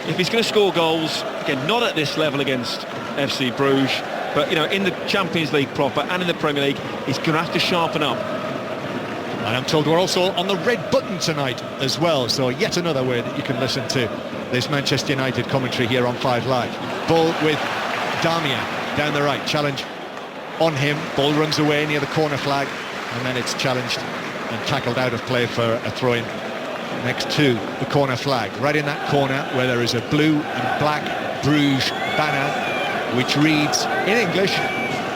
If he's going to score goals, again, not at this level against FC Bruges, but in the Champions League proper and in the Premier League, he's going to have to sharpen up. And I'm told we're also on the red button tonight as well, so yet another way that you can listen to this Manchester United commentary here on 5 Live. Ball with Darmian down the right, challenge on him, ball runs away near the corner flag, and then it's challenged and tackled out of play for a throw-in next to the corner flag, right in that corner where there is a blue and black Bruges banner which reads in English,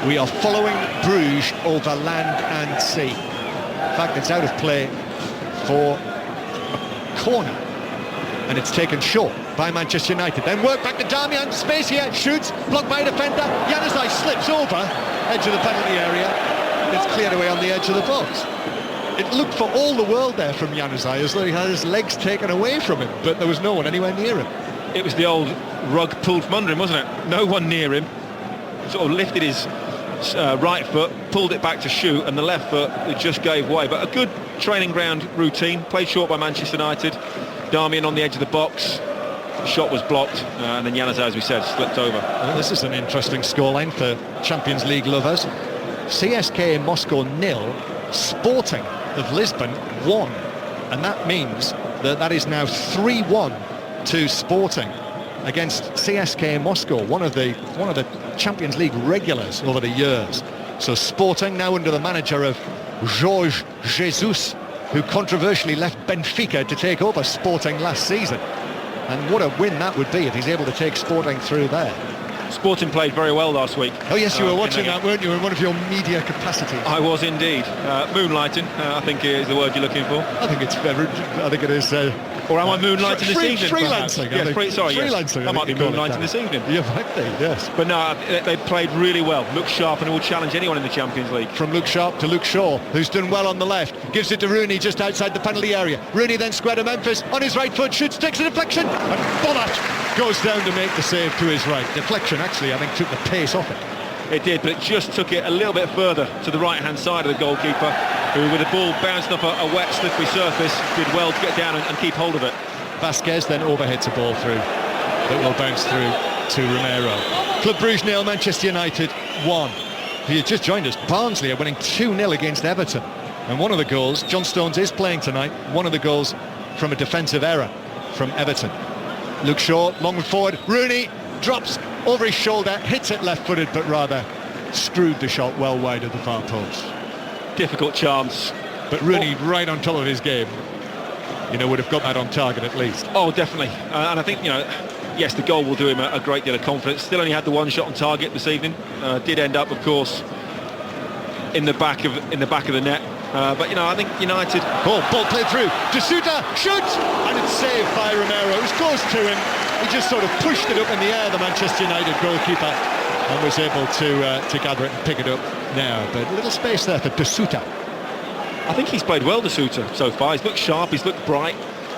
"We are following Bruges over land and sea." In fact, it's out of play for a corner, and it's taken short by Manchester United. Then work back to Darmian, space here, shoots, blocked by a defender. Januzaj slips over, edge of the penalty area. It's cleared away on the edge of the box. It looked for all the world there from Januzaj, as though he had his legs taken away from him, but there was no one anywhere near him. It was the old rug pulled from under him, wasn't it? No one near him. Sort of lifted his right foot, pulled it back to shoot, and the left foot just gave way. But a good training ground routine, played short by Manchester United. Darmian on the edge of the box. The shot was blocked, and then Januzaj, as we said, slipped over. Well, this is an interesting scoreline for Champions League lovers. CSKA Moscow 0, Sporting of Lisbon 1, and that means that is now 3-1 to Sporting against CSKA Moscow, one of the Champions League regulars over the years. So Sporting now under the manager of Jorge Jesus, who controversially left Benfica to take over Sporting last season. And what a win that would be if he's able to take Sporting through there. Sporting played very well last week. Oh yes, you were watching that, weren't you, in one of your media capacities? I was indeed. Moonlighting, I think is the word you're looking for. I think it is. Or am I moonlighting this evening? Freelancing. Yes, freelancing. I might be moonlighting this evening. You might be, yes. But no, they played really well. Look sharp, and will challenge anyone in the Champions League. From Luke Sharp to Luke Shaw, who's done well on the left, gives it to Rooney just outside the penalty area. Rooney then square to Memphis on his right foot, shoots, takes a deflection, and Bollard goes down to make the save to his right. Deflection actually, I think, took the pace off it. It did, but it just took it a little bit further to the right-hand side of the goalkeeper, who, with the ball bouncing off a wet, slippery surface, did well to get down and keep hold of it. Vasquez then overhits a ball through that will bounce through to Romero. Club Brugge 0, Manchester United 1. If you just joined us, Barnsley are winning 2-0 against Everton. And one of the goals, John Stones is playing tonight, one of the goals from a defensive error from Everton. Luke Shaw, long forward, Rooney drops over his shoulder, hits it left-footed, but rather screwed the shot well wide of the far post. Difficult chance. But Rooney right on top of his game, would have got that on target at least. Oh, definitely. And I think, yes, the goal will do him a great deal of confidence. Still only had the one shot on target this evening. Did end up, of course, in the back of the net. But I think United. Ball played through. De Sousa shoots, and it's saved by Romero. It was close to him. He just sort of pushed it up in the air, the Manchester United goalkeeper, and was able to gather it and pick it up now. But a little space there for De Sousa. I think he's played well, De Sousa, so far. He's looked sharp, he's looked bright,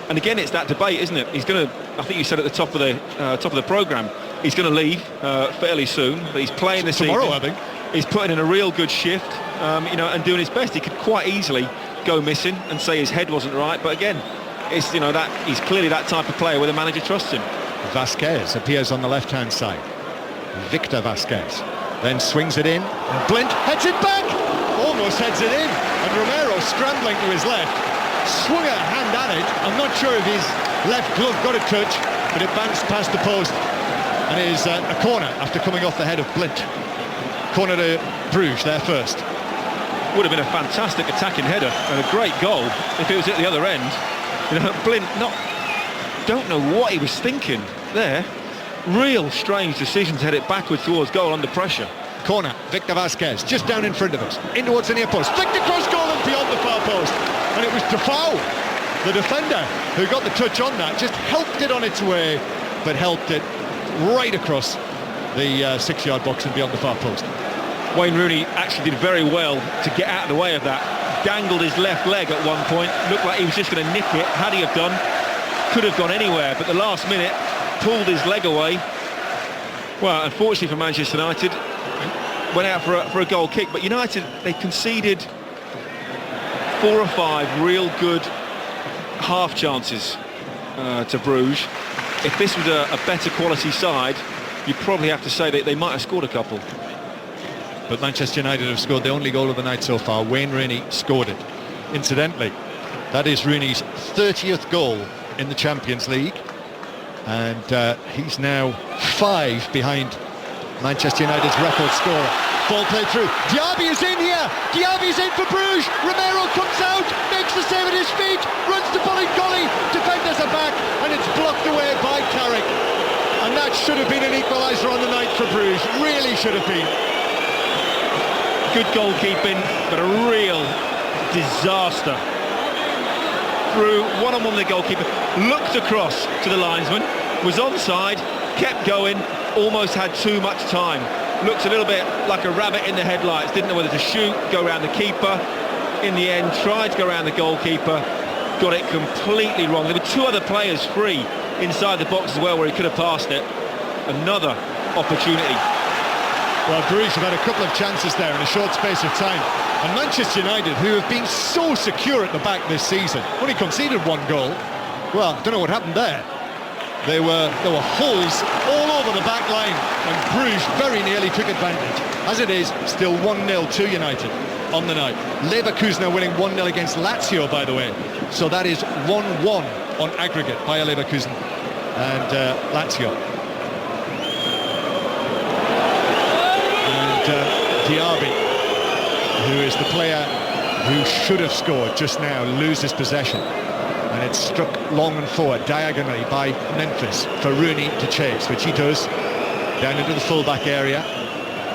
and again, it's that debate, isn't it? He's going to. I think you said at the top of the programme, he's going to leave fairly soon, but he's playing this tomorrow, evening. I think. He's putting in a real good shift, and doing his best. He could quite easily go missing and say his head wasn't right, but again, it's that he's clearly that type of player where the manager trusts him. Vasquez appears on the left-hand side. Victor Vasquez then swings it in, and Blint heads it back, almost heads it in, and Romero scrambling to his left, swung a hand at it. I'm not sure if his left glove got a touch, but it bounced past the post, and is a corner after coming off the head of Blint. Corner to Bruges there first. would have been a fantastic attacking header and a great goal if it was at the other end. You know, Blind don't know what he was thinking there. Real strange decision to head it backwards towards goal under pressure. Corner, Victor Vasquez, just down in front of us, in towards the near post, flicked across goal and beyond the far post, and it was Defoe, the defender, who got the touch on that, just helped it on its way, but helped it right across the 6-yard box and beyond the far post. Wayne Rooney actually did very well to get out of the way of that. Dangled his left leg at one point, looked like he was just going to nick it. Had he have done, could have gone anywhere, but the last minute pulled his leg away. Well, unfortunately for Manchester United, went out for a goal kick, but United, they conceded 4 or 5 real good half chances to Bruges. If this was a better quality side, you'd probably have to say that they might have scored a couple. But Manchester United have scored the only goal of the night so far. Wayne Rooney scored it. Incidentally, that is Rooney's 30th goal in the Champions League, and he's now 5 behind Manchester United's record scorer. Ball played through. Diaby is in here. Diaby's in for Bruges. Romero comes out, makes the save at his feet, runs to Bolingoli. Defenders are back, and it's blocked away by Carrick. And that should have been an equaliser on the night for Bruges. Really should have been. Good goalkeeping, but a real disaster. Through one-on-one with the goalkeeper, looked across to the linesman, was onside, kept going, almost had too much time. Looked a little bit like a rabbit in the headlights, didn't know whether to shoot, go around the keeper. In the end, tried to go around the goalkeeper, got it completely wrong. There were 2 other players free inside the box as well where he could have passed it. Another opportunity. Well, Bruges have had a couple of chances there in a short space of time. And Manchester United, who have been so secure at the back this season, only conceded 1 goal. Well, don't know what happened there. There were holes all over the back line, and Bruges very nearly took advantage. As it is, still 1-0 to United on the night. Leverkusen are winning 1-0 against Lazio, by the way. So that is 1-1 on aggregate by Leverkusen and Lazio. And Diaby, who is the player who should have scored just now, loses possession. And it's struck long and forward, diagonally by Memphis for Rooney to chase, which he does, down into the full-back area.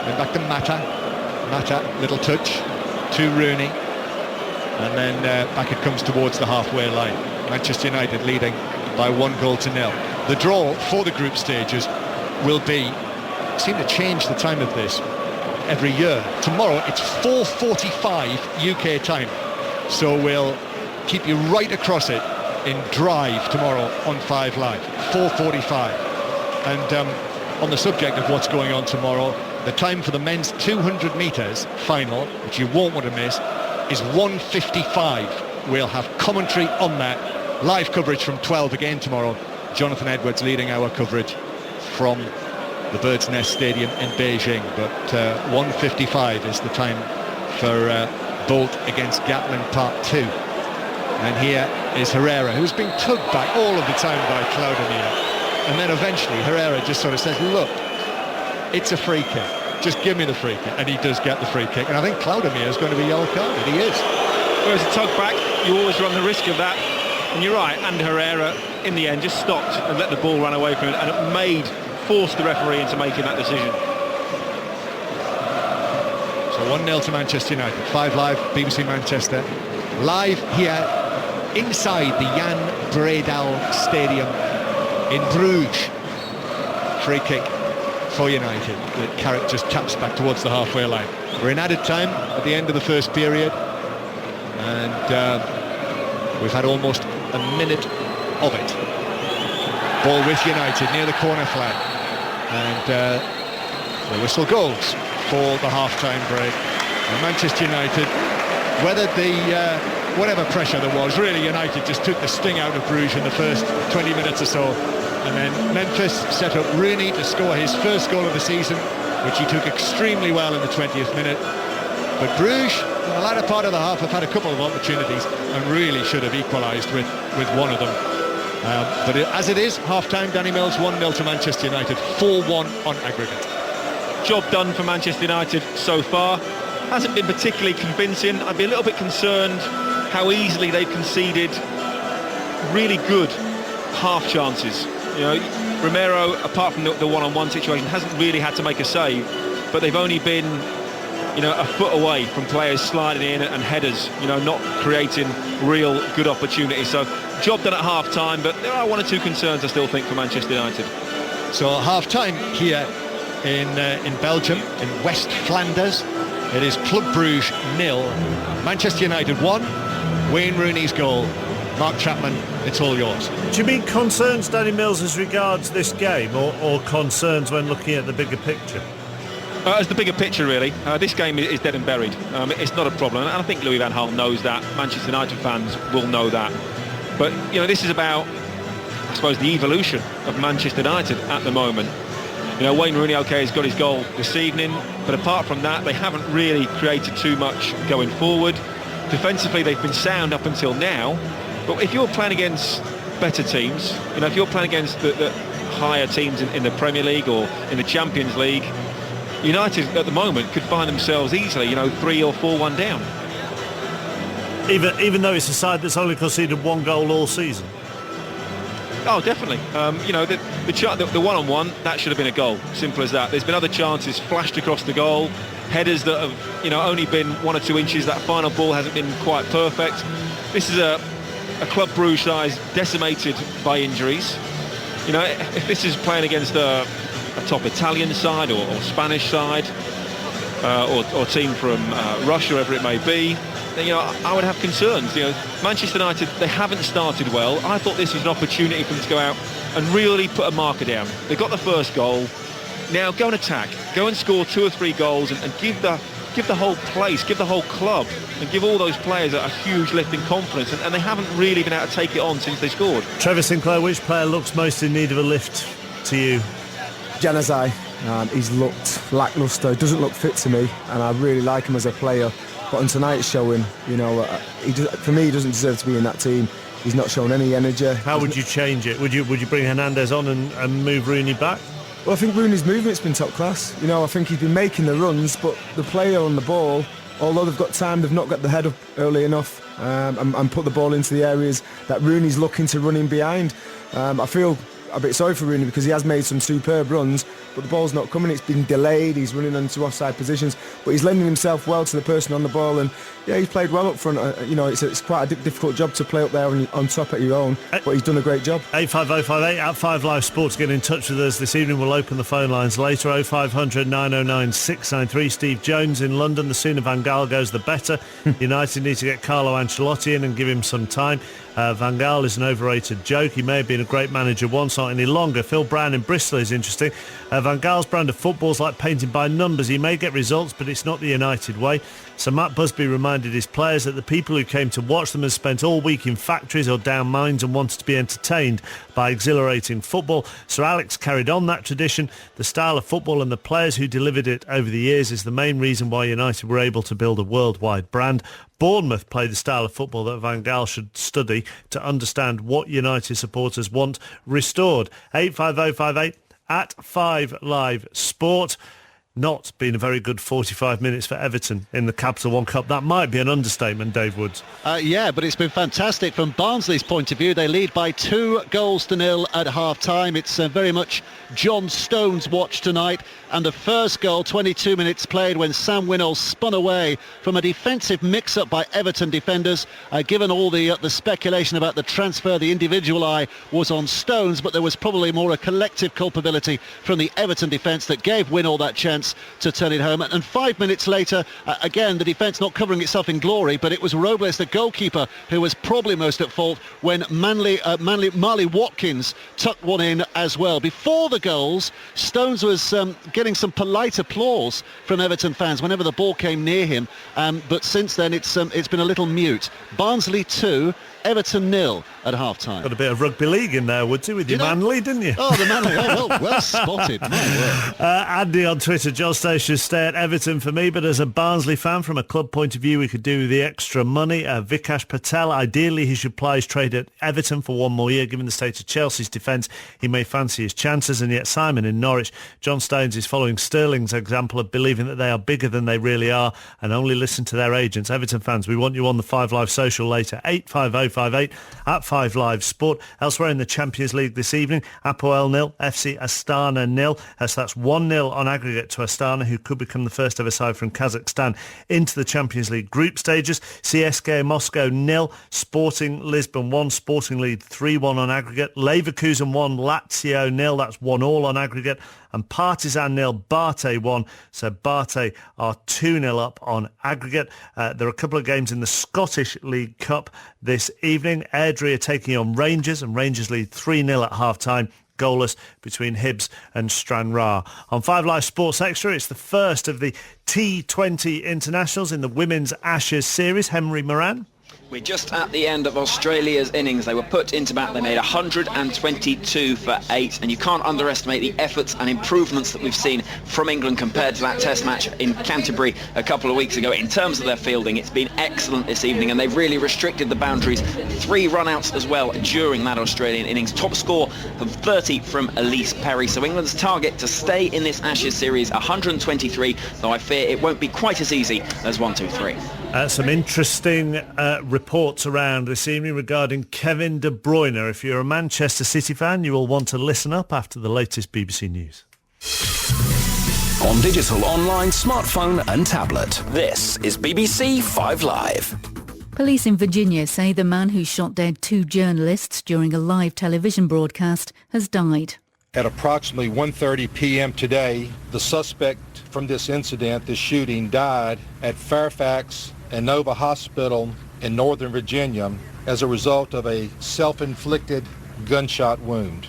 Then back to Mata. Mata, little touch to Rooney. And then back it comes towards the halfway line. Manchester United leading by 1-0. The draw for the group stages will seem to change the time of this every year. Tomorrow it's 4:45 UK time. So we'll keep you right across it in Drive tomorrow on 5 Live, 4:45. And on the subject of what's going on tomorrow, the time for the men's 200 metres final, which you won't want to miss, is 1:55. We'll have commentary on that, live coverage from 12 again tomorrow. Jonathan Edwards leading our coverage from the Bird's Nest Stadium in Beijing. But 1:55 is the time for Bolt against Gatland Part 2. And here is Herrera, who's been tugged back all of the time by Claudemir. And then eventually Herrera just sort of says, look, it's a free kick. Just give me the free kick. And he does get the free kick. And I think Claudemir is going to be yellow carded. He is. Whereas a tug back, you always run the risk of that. And you're right, and Herrera, in the end, just stopped and let the ball run away from him. And it forced the referee into making that decision. So 1-0 to Manchester United. 5 Live, BBC Manchester. Live here inside the Jan Bredal Stadium in Bruges. Free kick for United that Carrick just taps back towards the halfway line. We're in added time at the end of the first period, and we've had almost a minute of it. Ball with United near the corner flag, and the whistle goes for the half-time break. And Manchester United, whatever pressure there was, really United just took the sting out of Bruges in the first 20 minutes or so. And then Memphis set up Rooney to score his first goal of the season, which he took extremely well in the 20th minute. But Bruges, in the latter part of the half, have had a couple of opportunities and really should have equalised with one of them. But as it is, half-time, Danny Mills, 1-0 to Manchester United, 4-1 on aggregate. Job done for Manchester United so far. hasn't been particularly convincing. I'd be a little bit concerned how easily they've conceded really good half chances. You know, Romero, apart from the one-on-one situation, hasn't really had to make a save, but they've only been, you know, a foot away from players sliding in and headers, you know, not creating real good opportunities. So job done at half-time, but there are one or two concerns I still think for Manchester United. So half-time here in Belgium, in West Flanders. It is Club Brugge 0, Manchester United 1, Wayne Rooney's goal. Mark Chapman, it's all yours. Do you mean concerns, Danny Mills, as regards this game, or concerns when looking at the bigger picture? As the bigger picture, really. This game is dead and buried. It's not a problem, and I think Louis van Gaal knows that. Manchester United fans will know that. But, you know, this is about, I suppose, the evolution of Manchester United at the moment. You know, Wayne Rooney, OK, has got his goal this evening, but apart from that, they haven't really created too much going forward. Defensively, they've been sound up until now. But if you're playing against better teams, you know, if you're playing against the higher teams in the Premier League or in the Champions League, United at the moment could find themselves easily, you know, 3 or 4-1 down. Even though it's a side that's only conceded 1 goal all season? Oh, definitely. You know, the one-on-one, that should have been a goal. Simple as that. There's been other chances flashed across the goal, headers that have, you know, only been 1 or 2 inches. That final ball hasn't been quite perfect. This is a Club Brugge side decimated by injuries. You know, if this is playing against a top Italian side or Spanish side or team from Russia, wherever it may be, then, you know, I would have concerns. You know, Manchester United, they haven't started well. I thought this was an opportunity for them to go out and really put a marker down. They got the first goal. Now go and attack. Go and score 2 or 3 goals and give the whole place, give the whole club, and give all those players a huge lift in confidence, and they haven't really been able to take it on since they scored. Trevor Sinclair, which player looks most in need of a lift to you? Januzaj. He's looked lacklustre, doesn't look fit to me, and I really like him as a player. But on tonight's showing, you know, for me, he doesn't deserve to be in that team. He's not shown any energy. How would you change it? Would you bring Hernandez on and move Rooney back? Well, I think Rooney's movement's been top class. You know, I think he's been making the runs, but the player on the ball, although they've got time, they've not got the head up early enough and put the ball into the areas that Rooney's looking to run in behind. I feel a bit sorry for Rooney because he has made some superb runs, but the ball's not coming. It's been delayed. He's running into offside positions, but he's lending himself well to the person on the ball, and yeah, he's played well up front. You know, it's quite a difficult job to play up there on top at your own, but he's done a great job. 85058 at 5 Live Sports. Get in touch with us this evening. We'll open the phone lines later. 0500 909 693. Steve Jones in London. The sooner Van Gaal goes, the better. United need to get Carlo Ancelotti in and give him some time. Van Gaal is an overrated joke. He may have been a great manager once, not any longer. Phil Brown in Bristol is interesting. Van Gaal's brand of football is like painting by numbers. He may get results, but it's not the United way. So Matt Busby reminded his players that the people who came to watch them had spent all week in factories or down mines and wanted to be entertained by exhilarating football. Sir Alex carried on that tradition. The style of football and the players who delivered it over the years is the main reason why United were able to build a worldwide brand. Bournemouth play the style of football that Van Gaal should study to understand what United supporters want restored. 85058 at 5 Live Sport. Not been a very good 45 minutes for Everton in the Capital One Cup. That might be an understatement, Dave Woods. Yeah, but it's been fantastic from Barnsley's point of view. They lead by 2-0 at half-time. It's very much John Stones' watch tonight. And the first goal, 22 minutes played, when Sam Winnall spun away from a defensive mix-up by Everton defenders. Given all the speculation about the transfer, the individual eye was on Stones, but there was probably more a collective culpability from the Everton defence that gave Winnall that chance to turn it home. And 5 minutes later, again, the defence not covering itself in glory, but it was Robles, the goalkeeper, who was probably most at fault when Marley Watkins tucked one in as well. Before the goals, Stones was getting some polite applause from Everton fans whenever the ball came near him, but since then it's been a little mute. Barnsley 2, Everton 0 at half-time. Got a bit of rugby league in there, would you, with your Manly, didn't you? Oh, the Manly. Oh, well spotted. My word. Andy on Twitter, John Stones should stay at Everton for me, but as a Barnsley fan, from a club point of view, we could do with the extra money. Vikash Patel, ideally he should ply his trade at Everton for one more year. Given the state of Chelsea's defence, he may fancy his chances. And yet Simon in Norwich, John Stones is following Sterling's example of believing that they are bigger than they really are and only listen to their agents. Everton fans, we want you on the 5 Live social later, 85058 at 5 Live Sport. Elsewhere in the Champions League this evening, Apoel 0, FC Astana 0. So that's 1-0 on aggregate to Astana, who could become the first ever side from Kazakhstan into the Champions League group stages. CSKA Moscow 0, Sporting Lisbon 1, Sporting lead 3-1 on aggregate. Leverkusen 1, Lazio 0, that's 1-1 on aggregate. And Partizan 0, Bate 1. So Bate are 2-0 up on aggregate. There are a couple of games in the Scottish League Cup this evening. Airdrie are taking on Rangers, and Rangers lead 3-0 at half-time. Goalless between Hibs and Stranraer. On 5 Live Sports Extra, it's the first of the T20 internationals in the Women's Ashes series. Henry Moran. We're just at the end of Australia's innings. They were put into bat. They made 122 for 8, and you can't underestimate the efforts and improvements that we've seen from England compared to that test match in Canterbury a couple of weeks ago. In terms of their fielding, it's been excellent this evening, and they've really restricted the boundaries. 3 run-outs as well during that Australian innings. Top score of 30 from Elise Perry. So England's target to stay in this Ashes series, 123, though I fear it won't be quite as easy as 1, 2, 3. Some interesting reports around this evening regarding Kevin De Bruyne. If you're a Manchester City fan, you will want to listen up after the latest BBC News. On digital, online, smartphone and tablet. This is BBC 5 Live. Police in Virginia say the man who shot dead 2 journalists during a live television broadcast has died. At approximately 1:30 p.m. today, the suspect from this incident, this shooting, died at Fairfax and Nova Hospital in Northern Virginia as a result of a self-inflicted gunshot wound.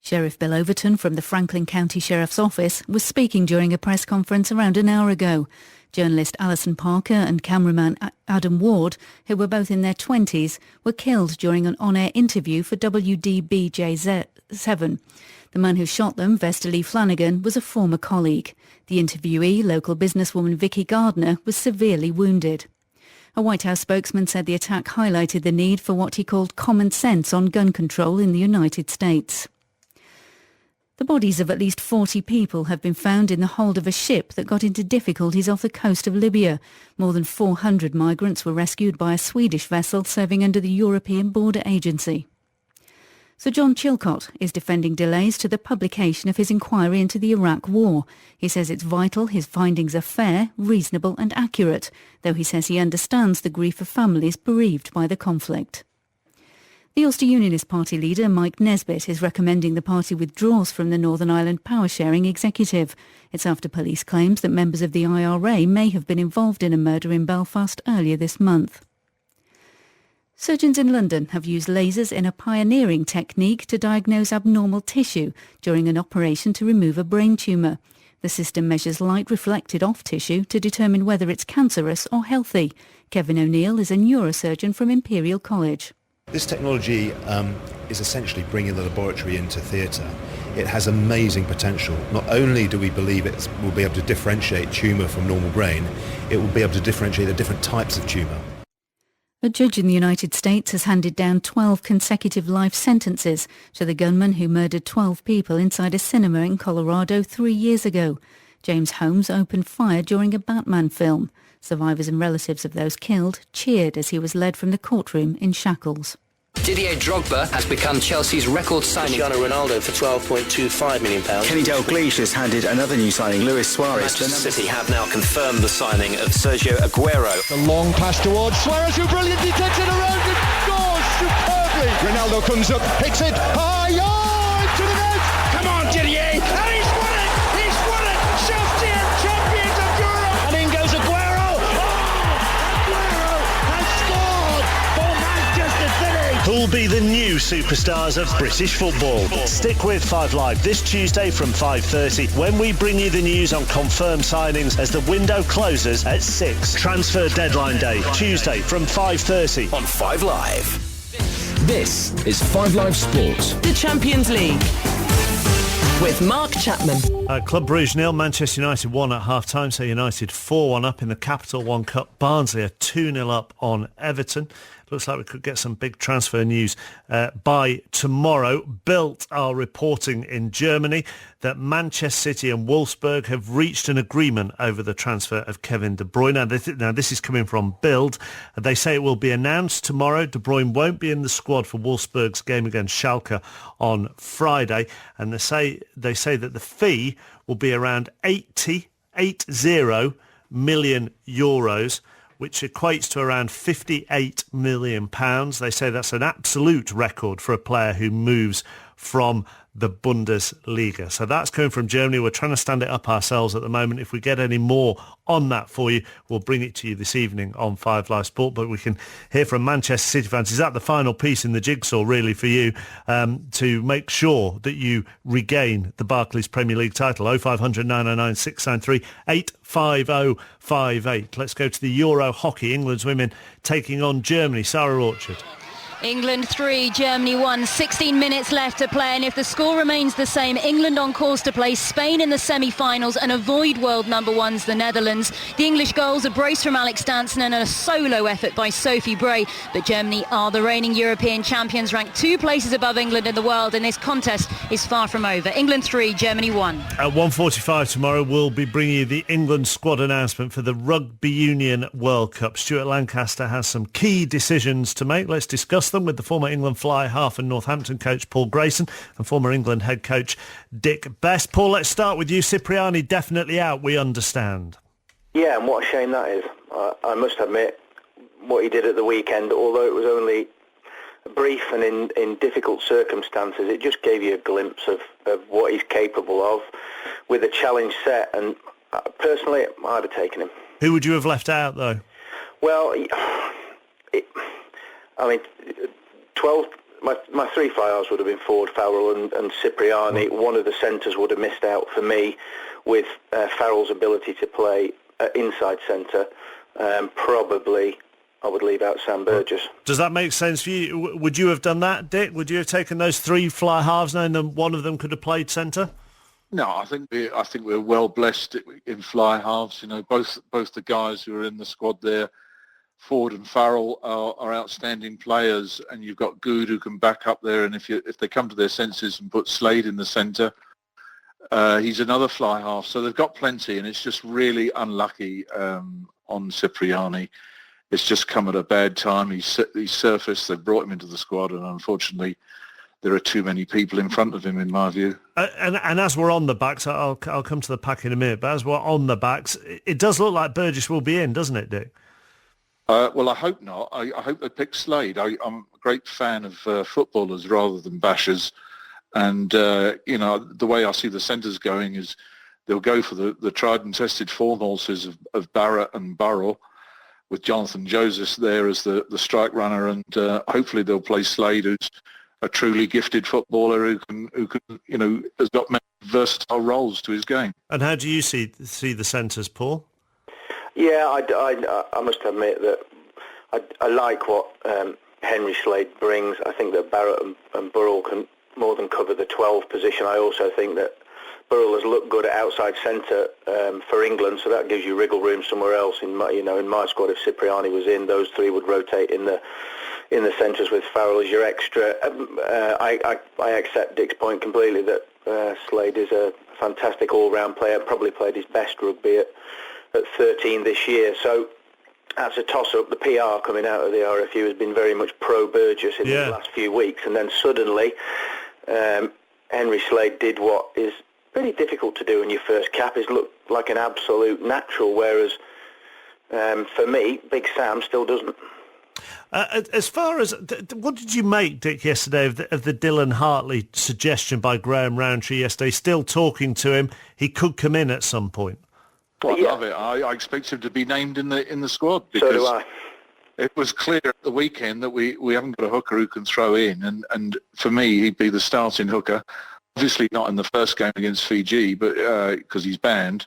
Sheriff Bill Overton from the Franklin County Sheriff's Office was speaking during a press conference around an hour ago. Journalist Alison Parker and cameraman Adam Ward, who were both in their 20s, were killed during an on-air interview for WDBJ7. The man who shot them, Vesta Lee Flanagan, was a former colleague. The interviewee, local businesswoman Vicky Gardner, was severely wounded. A White House spokesman said the attack highlighted the need for what he called common sense on gun control in the United States. The bodies of at least 40 people have been found in the hold of a ship that got into difficulties off the coast of Libya. More than 400 migrants were rescued by a Swedish vessel serving under the European Border Agency. Sir John Chilcot is defending delays to the publication of his inquiry into the Iraq War. He says it's vital his findings are fair, reasonable and accurate, though he says he understands the grief of families bereaved by the conflict. The Ulster Unionist Party leader Mike Nesbitt is recommending the party withdraws from the Northern Ireland Power Sharing Executive. It's after police claims that members of the IRA may have been involved in a murder in Belfast earlier this month. Surgeons in London have used lasers in a pioneering technique to diagnose abnormal tissue during an operation to remove a brain tumour. The system measures light reflected off tissue to determine whether it's cancerous or healthy. Kevin O'Neill is a neurosurgeon from Imperial College. This technology is essentially bringing the laboratory into theatre. It has amazing potential. Not only do we believe it will be able to differentiate tumour from normal brain, it will be able to differentiate the different types of tumour. A judge in the United States has handed down 12 consecutive life sentences to the gunman who murdered 12 people inside a cinema in Colorado 3 years ago. James Holmes opened fire during a Batman film. Survivors and relatives of those killed cheered as he was led from the courtroom in shackles. Didier Drogba has become Chelsea's record signing. Cristiano Ronaldo for £12.25 million. Kenny Dalglish has handed another new signing, Luis Suarez. Manchester City have now confirmed the signing of Sergio Aguero. The long pass towards Suarez, who brilliantly takes it around and scores superbly. Ronaldo comes up, hits it high, to the net. Come on, Didier, and he's won it! He's won it! Chelsea are champions of Europe! And in goes Aguero. Aguero has scored for Manchester City! Who'll be the new superstars of British football? Stick with 5 Live this Tuesday from 5:30 when we bring you the news on confirmed signings as the window closes at 6. Transfer deadline day, Tuesday from 5:30 on 5 Live. This is 5 Live Sport. The Champions League with Mark Chapman. Club Brugge 0, Manchester United 1 at half-time, so United 4-1 up in the Capital One Cup. Barnsley are 2-0 up on Everton. Looks like we could get some big transfer news by tomorrow. Bild are reporting in Germany that Manchester City and Wolfsburg have reached an agreement over the transfer of Kevin De Bruyne. Now, this is coming from Bild. They say it will be announced tomorrow. De Bruyne won't be in the squad for Wolfsburg's game against Schalke on Friday. And they say that the fee will be around 80 million euros, which equates to around £58 million. They say that's an absolute record for a player who moves from the Bundesliga. So that's coming from Germany. We're trying to stand it up ourselves at the moment. If we get any more on that for you, we'll bring it to you this evening on 5 Live Sport. But we can hear from Manchester City fans. Is that the final piece in the jigsaw, really, for you to make sure that you regain the Barclays Premier League title? 0500 999 693 85058. Let's go to the Euro hockey. England's women taking on Germany. Sarah Orchard. England 3, Germany 1, 16 minutes left to play, and if the score remains the same, England on course to play Spain in the semi-finals and avoid world number ones, the Netherlands. The English goals, a brace from Alex Danson and a solo effort by Sophie Bray, but Germany are the reigning European champions, ranked 2 places above England in the world, and this contest is far from over. England 3, Germany 1. At 1:45 tomorrow, we'll be bringing you the England squad announcement for the Rugby Union World Cup. Stuart Lancaster has some key decisions to make. Let's discuss them with the former England fly half and Northampton coach Paul Grayson and former England head coach Dick Best. Paul, let's start with you. Cipriani definitely out, we understand. Yeah, and what a shame that is. I must admit, what he did at the weekend, although it was only brief and in difficult circumstances, it just gave you a glimpse of what he's capable of with a challenge set, and personally, I'd have taken him. Who would you have left out, though? Well, I mean, 12. My 3 fly-halves would have been Ford, Farrell and Cipriani. One of the centres would have missed out for me with Farrell's ability to play inside centre. Probably I would leave out Sam Burgess. Does that make sense for you? Would you have done that, Dick? Would you have taken those 3 fly-halves knowing that one of them could have played centre? No, I think we're well blessed in fly-halves. You know, both the guys who are in the squad there, Ford and Farrell, are outstanding players, and you've got Good who can back up there, and if they come to their senses and put Slade in the centre, he's another fly half. So they've got plenty, and it's just really unlucky on Cipriani. It's just come at a bad time. He's surfaced, they've brought him into the squad, and unfortunately there are too many people in front of him, in my view. And as we're on the backs, I'll come to the pack in a minute, but as we're on the backs, it does look like Burgess will be in, doesn't it, Dick? Well, I hope not. I hope they pick Slade. I'm a great fan of footballers rather than bashers. And, the way I see the centres going is they'll go for the tried and tested form horses of Barrett and Burrell, with Jonathan Joseph there as the strike runner. And hopefully they'll play Slade, who's a truly gifted footballer who can has got many versatile roles to his game. And how do you see the centres, Paul? Yeah, I must admit that I like what Henry Slade brings. I think that Barrett and Burrell can more than cover the 12 position. I also think that Burrell has looked good at outside centre for England, so that gives you wriggle room somewhere else. In my squad, if Cipriani was in, those 3 would rotate in the centres with Farrell as your extra. I accept Dick's point completely that Slade is a fantastic all-round player. Probably played his best rugby at 13 this year, so that's a toss-up. The PR coming out of the RFU has been very much pro-Burgess in the last few weeks, and then suddenly Henry Slade did what is pretty difficult to do in your first cap, is look like an absolute natural, whereas for me, Big Sam still doesn't. As far as, what did you make, Dick, yesterday of the Dylan Hartley suggestion by Graham Rowntree yesterday? Still talking to him, he could come in at some point. Well, I love it. I expect him to be named in the squad, because so do I. It was clear at the weekend that we haven't got a hooker who can throw in, and for me he'd be the starting hooker. Obviously not in the first game against Fiji, but because he's banned.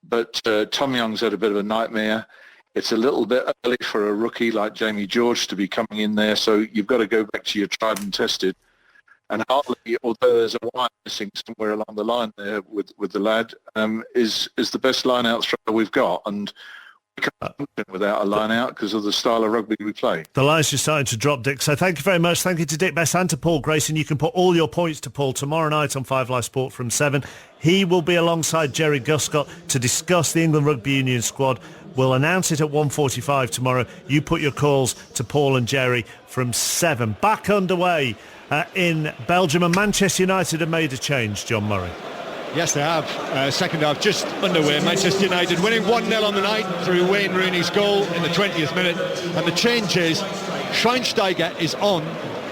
But Tom Young's had a bit of a nightmare. It's a little bit early for a rookie like Jamie George to be coming in there, so you've got to go back to your tried and tested. And Hartley, although there's a wire missing somewhere along the line there with the lad, is the best line-out thrower we've got. And we can't function without a line-out because of the style of rugby we play. The line's just starting to drop, Dick. So thank you very much. Thank you to Dick Best and to Paul Grayson. You can put all your points to Paul tomorrow night on 5 Live Sport from 7. He will be alongside Jerry Guscott to discuss the England Rugby Union squad. We'll announce it at 1:45 tomorrow. You put your calls to Paul and Jerry from 7. Back underway in Belgium, and Manchester United have made a change, John Murray. Yes, they have. Second half just underway. Manchester United winning 1-0 on the night through Wayne Rooney's goal in the 20th minute. And the change is Schweinsteiger is on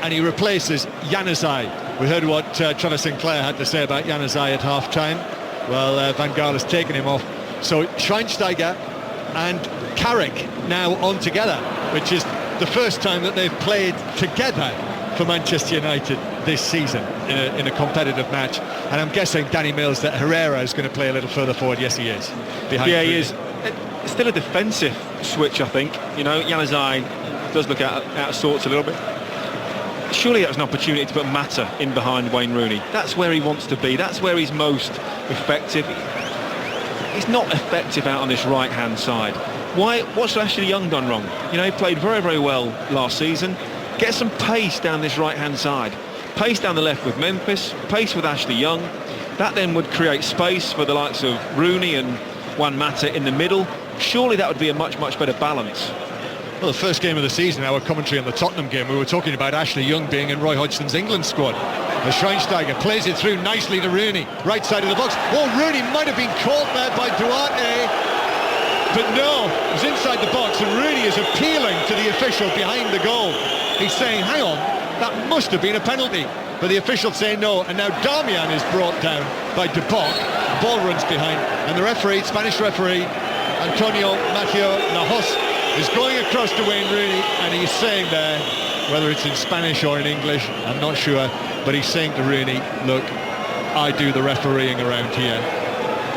and he replaces Januzaj. We heard what Trevor Sinclair had to say about Januzaj at half-time. Well, Van Gaal has taken him off. So Schweinsteiger and Carrick now on together, which is the first time that they've played together for Manchester United this season in a competitive match. And I'm guessing, Danny Mills, that Herrera is going to play a little further forward. Yes, he is. Yeah, he is. It's still a defensive switch, I think. You know, Januzaj does look out of sorts a little bit. Surely that was an opportunity to put Mata in behind Wayne Rooney. That's where he wants to be. That's where he's most effective. He's not effective out on this right-hand side. What's Ashley Young done wrong? You know, he played very, very well last season. Get some pace down this right-hand side. Pace down the left with Memphis, pace with Ashley Young. That then would create space for the likes of Rooney and Juan Mata in the middle. Surely that would be a much, much better balance. Well, the first game of the season, our commentary on the Tottenham game, we were talking about Ashley Young being in Roy Hodgson's England squad. As Schweinsteiger plays it through nicely to Rooney, right side of the box. Oh, Rooney might have been caught there by Duarte. But no, it was inside the box, and Rooney is appealing to the official behind the goal. He's saying, hang on, that must have been a penalty. But the officials say no, and now Darmian is brought down by De Bock. Ball runs behind, and the referee, Spanish referee, Antonio Mateo Najos, is going across to Wayne Rooney, and he's saying there, whether it's in Spanish or in English, I'm not sure, but he's saying to Rooney, look, I do the refereeing around here,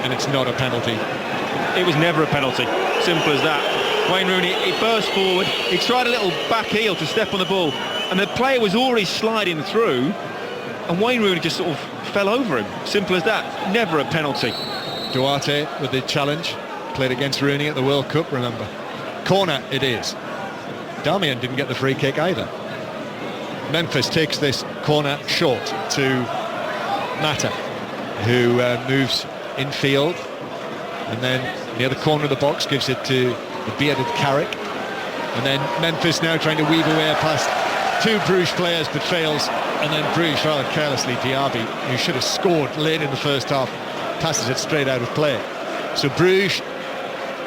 and it's not a penalty. It was never a penalty, simple as that. Wayne Rooney, he burst forward, he tried a little back heel to step on the ball, and the player was already sliding through, and Wayne Rooney just sort of fell over him, simple as that. Never a penalty. Duarte with the challenge, played against Rooney at the World Cup, remember. Corner it is. Darmian didn't get the free kick either. Memphis takes this corner short to Mata, who moves infield, and then near the corner of the box gives it to the bearded Carrick, and then Memphis now trying to weave away past two Bruges players but fails, and then Bruges rather carelessly, Diaby, who should have scored late in the first half, passes it straight out of play. So Bruges,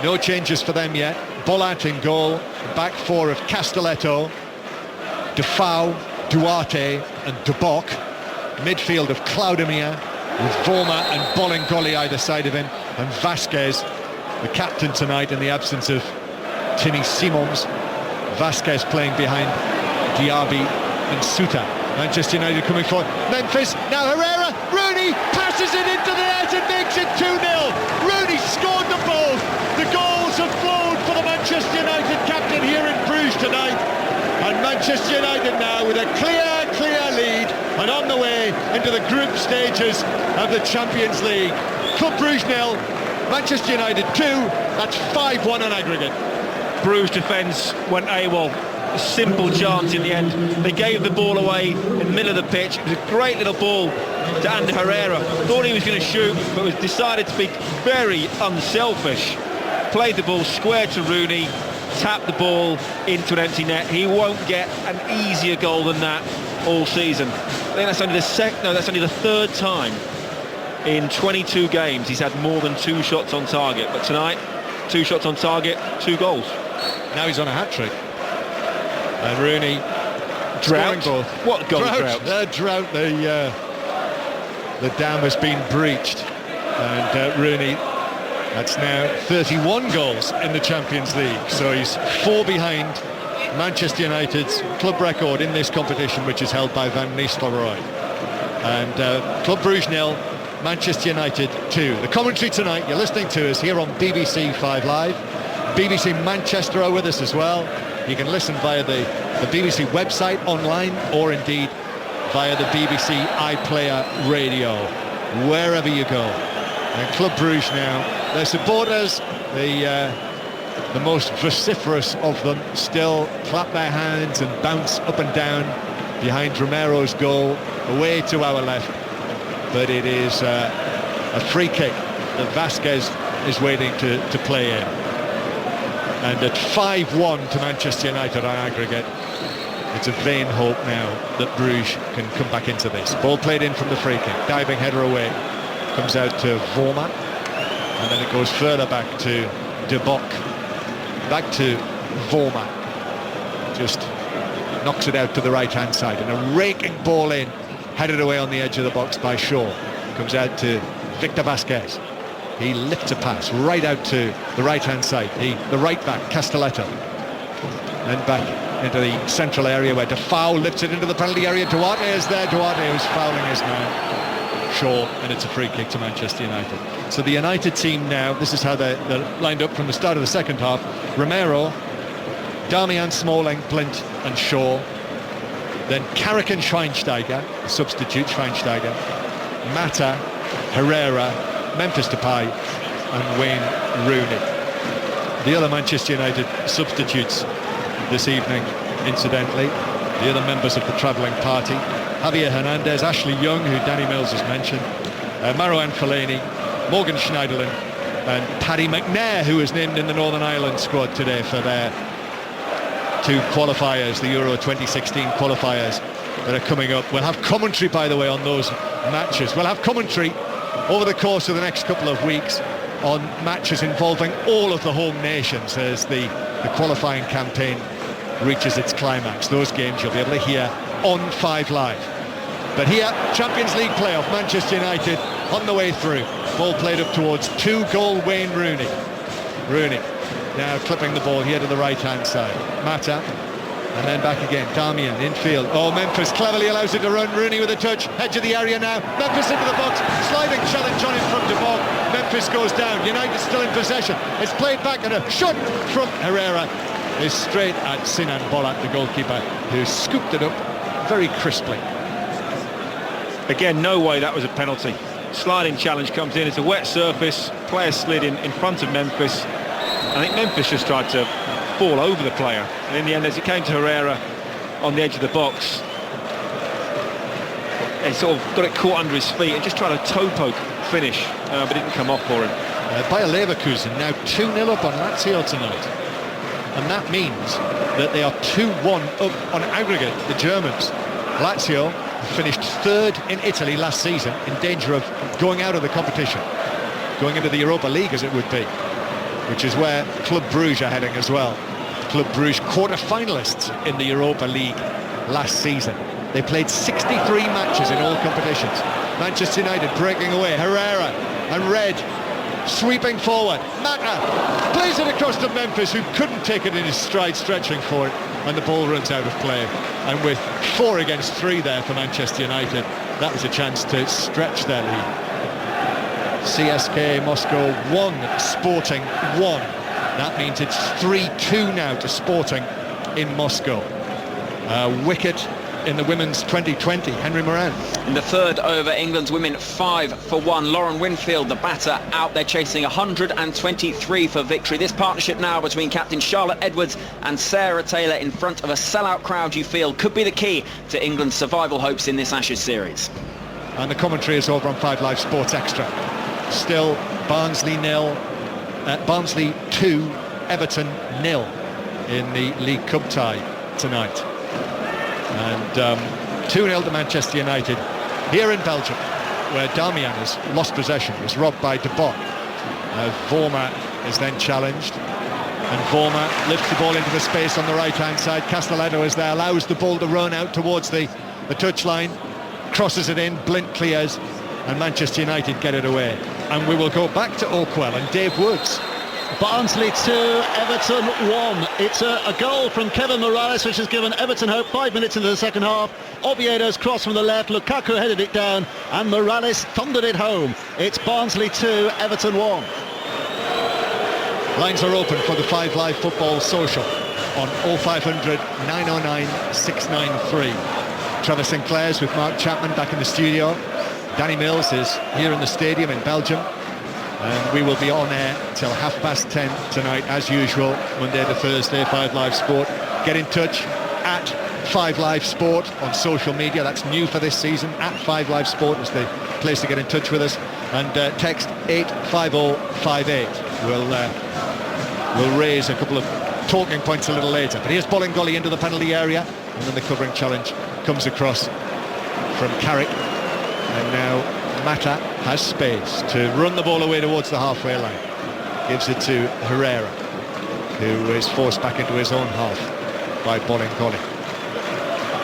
no changes for them yet. Bolat in goal, the back four of Castelletto, Defoe, Duarte and De Bock. Midfield of Cloudemire with Vorma and Bolingoli either side of him, and Vasquez, the captain tonight in the absence of Tinny Simons. Vasquez playing behind Diaby and Suta. Manchester United coming forward. Memphis, now Herrera, Rooney passes it into the net and makes it 2-0. Rooney scored them both. The goals have flowed for the Manchester United captain here in Bruges tonight. And Manchester United now with a clear lead and on the way into the group stages of the Champions League. Club Brugge 0, Manchester United 2, that's 5-1 on aggregate. Bruges defence went AWOL. A simple chance in the end. They gave the ball away in the middle of the pitch. It was a great little ball to Ander Herrera. Thought he was going to shoot, but was decided to be very unselfish. Played the ball square to Rooney, tapped the ball into an empty net. He won't get an easier goal than that all season. I think that's only the third time in 22 games he's had more than 2 shots on target. But tonight, 2 shots on target, 2 goals. Now he's on a hat-trick. And Rooney drought. Both. What goal drought? Drought. The dam has been breached, and Rooney, that's now 31 goals in the Champions League. So he's 4 behind Manchester United's club record in this competition, which is held by Van Nistelrooy. And Club Brugge 0, Manchester United 2. The commentary tonight, you're listening to us here on BBC 5 Live. BBC Manchester are with us as well. You can listen via the BBC website online, or indeed via the BBC iPlayer radio, wherever you go. And Club Brugge now, their supporters, the most vociferous of them, still clap their hands and bounce up and down behind Romero's goal, away to our left. But it is a free kick that Vasquez is waiting to play in. And at 5-1 to Manchester United on aggregate, it's a vain hope now that Bruges can come back into this. Ball played in from the free kick, diving header away, comes out to Vorma, and then it goes further back to De Bock, back to Vorma, just knocks it out to the right hand side, and a raking ball in, headed away on the edge of the box by Shaw, comes out to Victor Vasquez. He lifts a pass right out to the right-hand side, the right-back, Castelletto. And back into the central area where Defoe lifts it into the penalty area. Duarte is there, Duarte who's fouling his man. Shaw, and it's a free kick to Manchester United. So the United team now, this is how they're lined up from the start of the second half. Romero, Damian, Smalling, Blint and Shaw. Then Carrick and Schweinsteiger, substitute Schweinsteiger. Mata, Herrera, Memphis Depay and Wayne Rooney. The other Manchester United substitutes this evening, incidentally, the other members of the travelling party: Javier Hernandez, Ashley Young, who Danny Mills has mentioned, Marouane Fellaini, Morgan Schneiderlin and Paddy McNair, who was named in the Northern Ireland squad today for their two qualifiers, the Euro 2016 qualifiers that are coming up. We'll have commentary, by the way, on those matches. We'll have commentary over the course of the next couple of weeks on matches involving all of the home nations as the qualifying campaign reaches its climax. Those games you'll be able to hear on 5 Live. But here, Champions League playoff, Manchester United on the way through. Ball played up towards 2-goal Wayne Rooney. Rooney now clipping the ball here to the right-hand side. Mata. And then back again, Damian, infield. Oh, Memphis cleverly allows it to run. Rooney with a touch, edge of the area now. Memphis into the box, sliding challenge on him from De Bock. Memphis goes down, United still in possession. It's played back and a shot from Herrera is straight at Sinan Bolat, the goalkeeper, who scooped it up very crisply. Again, no way that was a penalty. Sliding challenge comes in, it's a wet surface, player slid in front of Memphis. I think Memphis just tried to fall over the player, and in the end, as it came to Herrera on the edge of the box, he sort of got it caught under his feet and just tried a toe poke finish, but it didn't come off for him. Bayer Leverkusen now 2-0 up on Lazio tonight, and that means that they are 2-1 up on aggregate, the Germans. Lazio finished third in Italy last season, in danger of going out of the competition, going into the Europa League as it would be, which is where Club Brugge are heading as well. Club Brugge quarter-finalists in the Europa League last season. They played 63 matches in all competitions. Manchester United breaking away. Herrera and Red sweeping forward. Mata plays it across to Memphis, who couldn't take it in his stride, stretching for it, and the ball runs out of play. And with 4 against 3 there for Manchester United, that was a chance to stretch their lead. CSKA Moscow 1, Sporting 1. That means it's 3-2 now to Sporting in Moscow. Wicket in the women's 2020, Henry Moran. In the third over, England's women 5-1. Lauren Winfield, the batter, out there chasing 123 for victory. This partnership now between captain Charlotte Edwards and Sarah Taylor in front of a sellout crowd, you feel, could be the key to England's survival hopes in this Ashes series. And the commentary is over on 5 Live Sports Extra. Still Barnsley 2, Everton 0 in the League Cup tie tonight. And 2-0 to Manchester United here in Belgium, where Damian has lost possession, was robbed by De Bock. Vorma is then challenged, and Vorma lifts the ball into the space on the right-hand side. Castelletto is there, allows the ball to run out towards the touchline, crosses it in, Blint clears, and Manchester United get it away. And we will go back to Oakwell and Dave Woods. Barnsley 2, Everton 1. It's a goal from Kevin Morales, which has given Everton hope 5 minutes into the second half. Oviedo's cross from the left, Lukaku headed it down, and Morales thundered it home. It's Barnsley 2, Everton 1. Lines are open for the 5 Live Football Social on 0500 909 693. Trevor Sinclair's with Mark Chapman back in the studio. Danny Mills is here in the stadium in Belgium. And we will be on air till 10:30 tonight, as usual, Monday to Thursday, 5 Live Sport. Get in touch at 5 Live Sport on social media. That's new for this season. At 5 Live Sport is the place to get in touch with us. And text 85058. We'll raise a couple of talking points a little later. But here's Bolingoli into the penalty area, and then the covering challenge comes across from Carrick. And now Mata has space to run the ball away towards the halfway line. Gives it to Herrera, who is forced back into his own half by Bolingoli.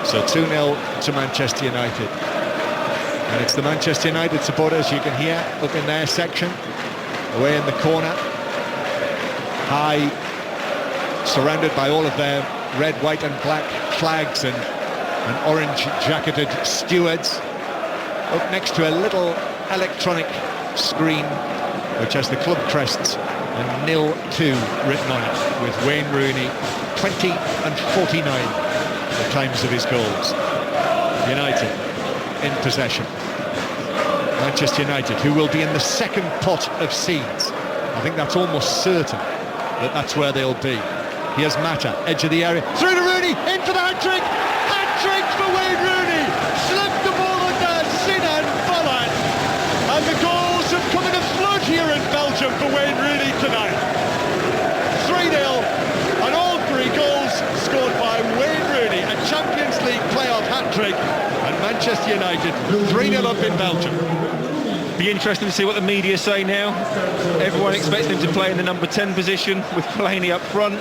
So 2-0 to Manchester United. And it's the Manchester United supporters you can hear up in their section, away in the corner. High, surrounded by all of their red, white and black flags and orange-jacketed stewards. Up next to a little electronic screen which has the club crests and 0-2 written on it, with Wayne Rooney 20 and 49 the times of his goals. United in possession. Manchester United, who will be in the second pot of seeds. I think that's almost certain that that's where they'll be. Here's Mata, edge of the area, through to Rooney, in for the hat-trick! Hat-trick for Wayne Rooney! Slipped the ball under Sinan Bolan, and the goals have come in a flood here in Belgium for Wayne Rooney tonight. 3-0, and all 3 goals scored by Wayne Rooney, a Champions League playoff hat-trick, and Manchester United 3-0 up in Belgium. Be interesting to see what the media say now. Everyone expects him to play in the number 10 position with Fellaini up front.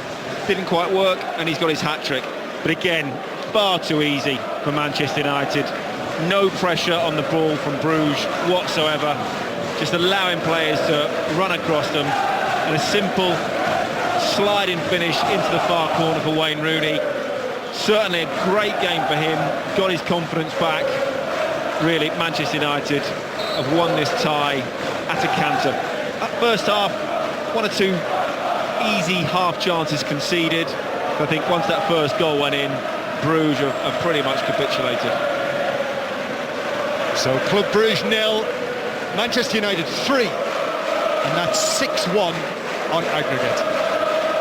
Didn't quite work, and he's got his hat-trick. But again, far too easy for Manchester United. No pressure on the ball from Brugge whatsoever. Just allowing players to run across them. And a simple sliding finish into the far corner for Wayne Rooney. Certainly a great game for him. Got his confidence back. Really, Manchester United have won this tie at a canter. That first half, 1 or 2 easy half chances conceded. I think once that first goal went in, Brugge have pretty much capitulated. So Club Brugge 0, Manchester United 3, and that's 6-1 on aggregate.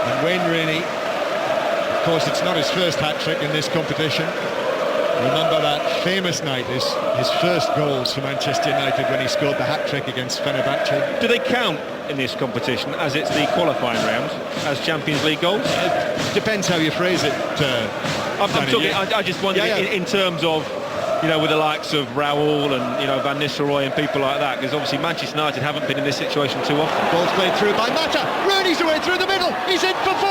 And Wayne Rooney, of course, it's not his first hat-trick in this competition. Remember that famous night, his first goals for Manchester United when he scored the hat-trick against Fenerbahce. Do they count in this competition, as it's the qualifying round, as Champions League goals? It depends how you phrase it. I'm talking, I just wonder in terms of, you know, with the likes of Raul and, you know, Van Nistelrooy and people like that, because obviously Manchester United haven't been in this situation too often. Ball's played through by Mata. Rooney's away through the middle. He's in for 4,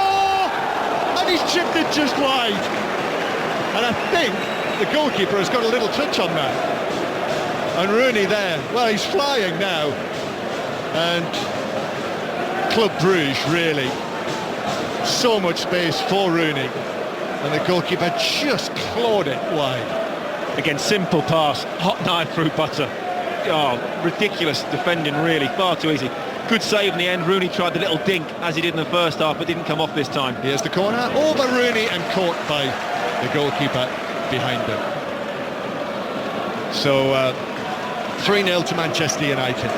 and he's chipped it just wide. And I think the goalkeeper has got a little touch on that. And Rooney there, well, he's flying now. And Club Brugge, really, so much space for Rooney. And the goalkeeper just clawed it wide. Again, simple pass, hot knife through butter. Oh, ridiculous defending, really, far too easy. Good save in the end. Rooney tried the little dink, as he did in the first half, but didn't come off this time. Here's the corner, over Rooney and caught by the goalkeeper behind him. So 3-0 to Manchester United.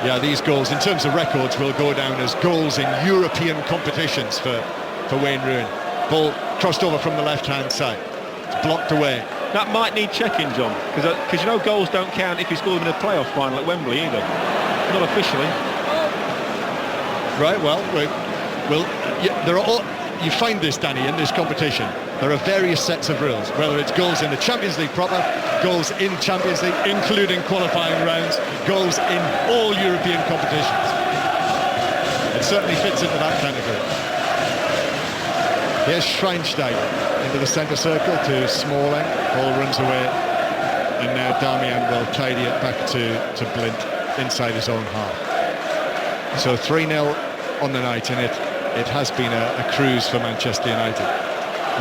Yeah, these goals, in terms of records, will go down as goals in European competitions for Wayne Rooney. Ball crossed over from the left-hand side. It's blocked away. That might need checking, John, because you know goals don't count if you score them in a playoff final at Wembley either. Not officially. Right, well, there are you find this, Danny, in this competition. There are various sets of rules, whether it's goals in the Champions League proper, goals in Champions League, including qualifying rounds, goals in all European competitions. It certainly fits into that category. Here's Schweinsteiger into the centre circle to Smalling. Ball runs away, and now Darmian will tidy it back to Blint inside his own half. So 3-0 on the night, and it has been a cruise for Manchester United.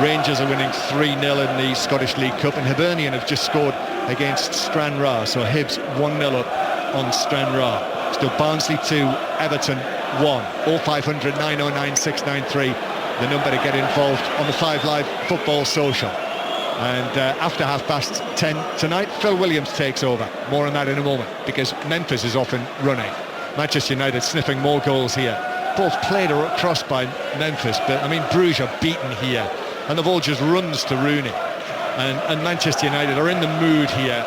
Rangers are winning 3-0 in the Scottish League Cup, and Hibernian have just scored against Stranraer, so Hibs 1-0 up on Stranraer. Still Barnsley 2, Everton 1. 0500 909 693, the number to get involved on the 5 Live Football Social. And after 10:30 tonight, Phil Williams takes over. More on that in a moment, because Memphis is off and running. Manchester United sniffing more goals here. Ball's played across by Memphis, but I mean, Brugge are beaten here, and the ball just runs to Rooney. And Manchester United are in the mood here